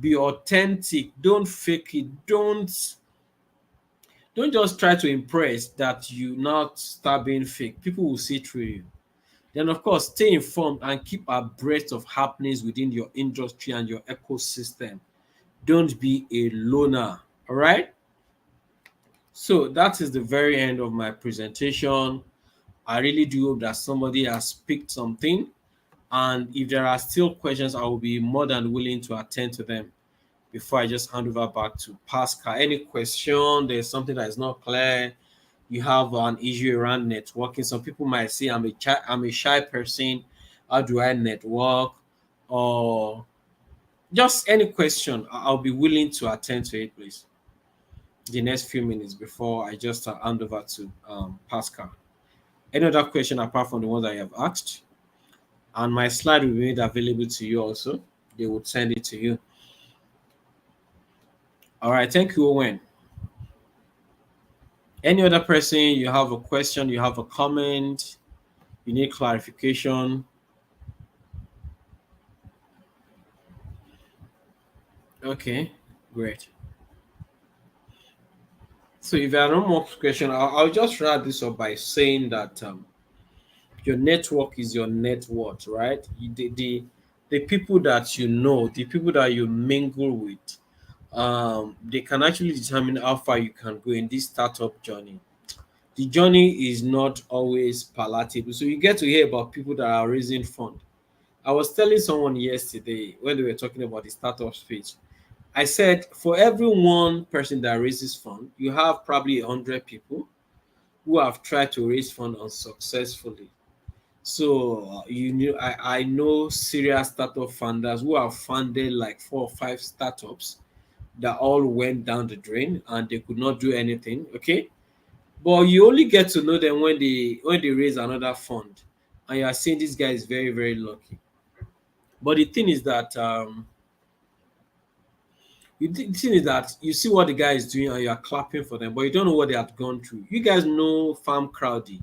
Be authentic. Don't fake it. Don't just try to impress that you not start being fake. People will see through you. Then, of course, stay informed and keep abreast of happenings within your industry and your ecosystem. Don't be a loner. All right. So that is the very end of my presentation. I really do hope that somebody has picked something. And if there are still questions, I will be more than willing to attend to them before I just hand over back to Pascal. Any question? There's something that is not clear. You have an issue around networking. Some people might say I'm a shy person. How do I network? Or just any question. I'll be willing to attend to it, please. The next few minutes before I just hand over to Pascal. Any other question apart from the ones I have asked? And my slide will be made available to you also. They would send it to you. All right. Thank you, Owen. Any other person, you have a question, you have a comment, you need clarification. Okay, great. So if there are no more questions, I'll just wrap this up by saying that your network is your net worth, right? The people that you know, the people that you mingle with, they can actually determine how far you can go in this startup journey. The journey is not always palatable. So you get to hear about people that are raising funds. I was telling someone yesterday when they were talking about the startup space. I said for every one person that raises fund, you have probably 100 people who have tried to raise fund unsuccessfully. So I know serious startup founders who have funded like 4 or 5 startups that all went down the drain and they could not do anything. Okay, but you only get to know them when they raise another fund, and you are saying this guy is very very lucky. But the thing is that the thing is that you see what the guy is doing and you are clapping for them, but you don't know what they have gone through. You guys know Farm Crowdy.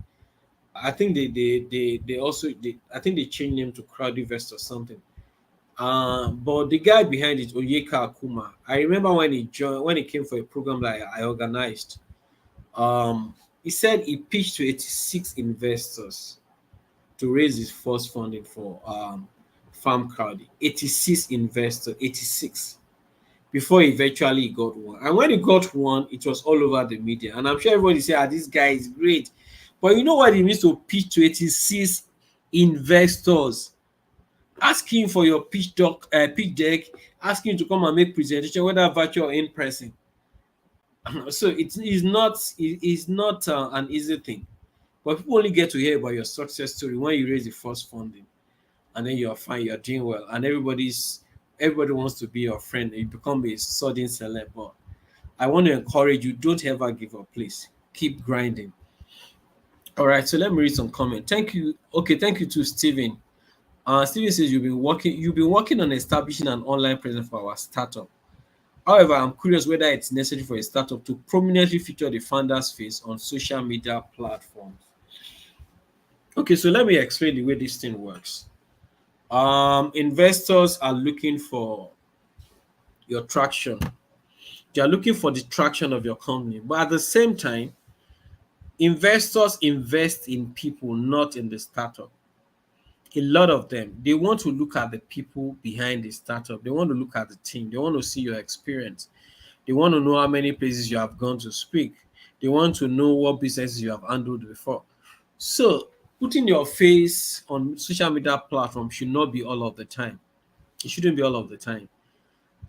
I think they also I think they changed name to Crowdy Vest or something. But the guy behind it, Oyeka Akuma, I remember when he came for a program that I organized. He said he pitched to 86 investors to raise his first funding for Farm Crowdy. 86 investors, 86 before eventually he got one. And when he got one, it was all over the media. And I'm sure everybody say, ah, this guy is great. But you know what it means to pitch to 86 investors? Asking for your pitch deck, asking to come and make presentation, whether virtual or in person. So it is not an easy thing. But people only get to hear about your success story when you raise the first funding, and then you're fine, you're doing well, and everybody wants to be your friend. You become a sudden celeb. But I want to encourage you, don't ever give up, please. Keep grinding. All right, so let me read some comment. Thank you. Okay, thank you to Steven. Steven says you've been working on establishing an online presence for our startup. However, I'm curious whether it's necessary for a startup to prominently feature the founder's face on social media platforms. Okay, so let me explain the way this thing works. Investors are looking for your traction. They are looking for the traction of your company, but at the same time, investors invest in people, not in the startup. A lot of them, they want to look at the people behind the startup. They want to look at the team. They want to see your experience. They want to know how many places you have gone to speak. They want to know what businesses you have handled before. So, putting your face on social media platforms should not be all of the time. It shouldn't be all of the time.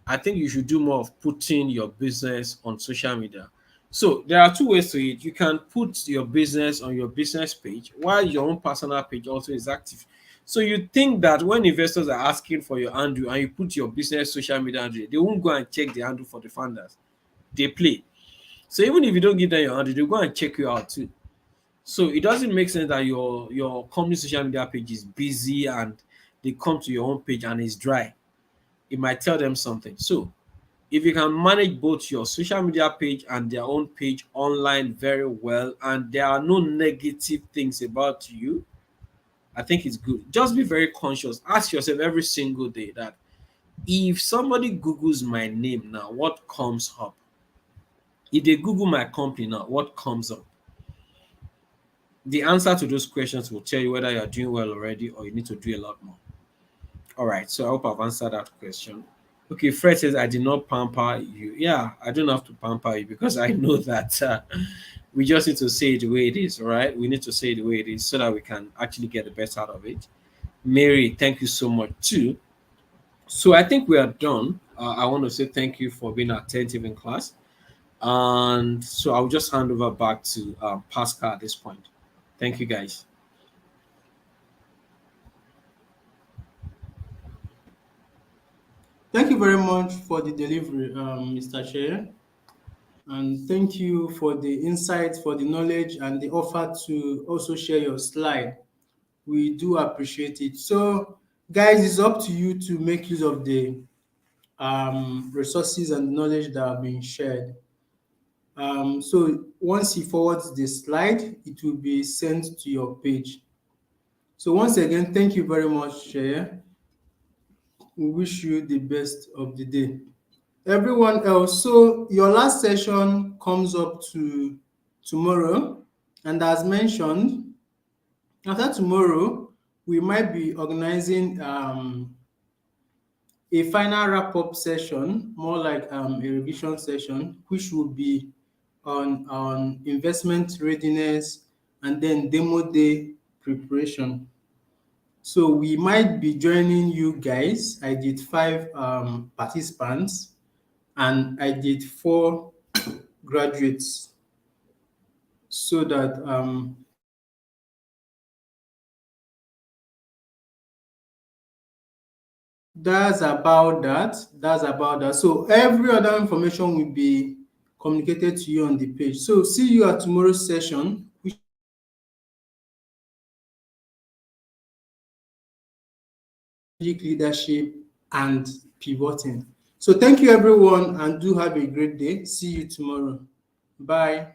I think you should do more of putting your business on social media. So there are two ways to it. You can put your business on your business page while your own personal page also is active. So you think that when investors are asking for your handle and you put your business social media handle, they won't go and check the handle for the founders. They play. So even if you don't give them your handle, they'll go and check you out too. So it doesn't make sense that your company social media page is busy and they come to your own page and it's dry. It might tell them something. So if you can manage both your social media page and their own page online very well, and there are no negative things about you, I think it's good. Just be very conscious. Ask yourself every single day that if somebody Googles my name now, what comes up? If they Google my company now, what comes up? The answer to those questions will tell you whether you're doing well already or you need to do a lot more. All right, so I hope I've answered that question. Okay, Fred says, I did not pamper you. Yeah, I don't have to pamper you because I know that we just need to say it the way it is, all right? We need to say it the way it is so that we can actually get the best out of it. Mary, thank you so much too. So I think we are done. I want to say thank you for being attentive in class. And so I'll just hand over back to Pascal at this point. Thank you, guys. Thank you very much for the delivery, Mr. Chair. And thank you for the insights, for the knowledge, and the offer to also share your slide. We do appreciate it. So, guys, it's up to you to make use of the resources and knowledge that are being shared. So, once he forwards the slide, it will be sent to your page. So, once again, thank you very much, Chair. We wish you the best of the day. everyone else. So your last session comes up to tomorrow, and as mentioned, after tomorrow, we might be organizing a final wrap-up session, more like a revision session, which will be on investment readiness and then demo day preparation. So we might be joining you guys. I did 5 participants and I did 4 graduates, so that that's about that. So every other information will be communicated to you on the page. So see you at tomorrow's session, which is strategic leadership and pivoting. So thank you everyone and do have a great day. See you tomorrow. Bye.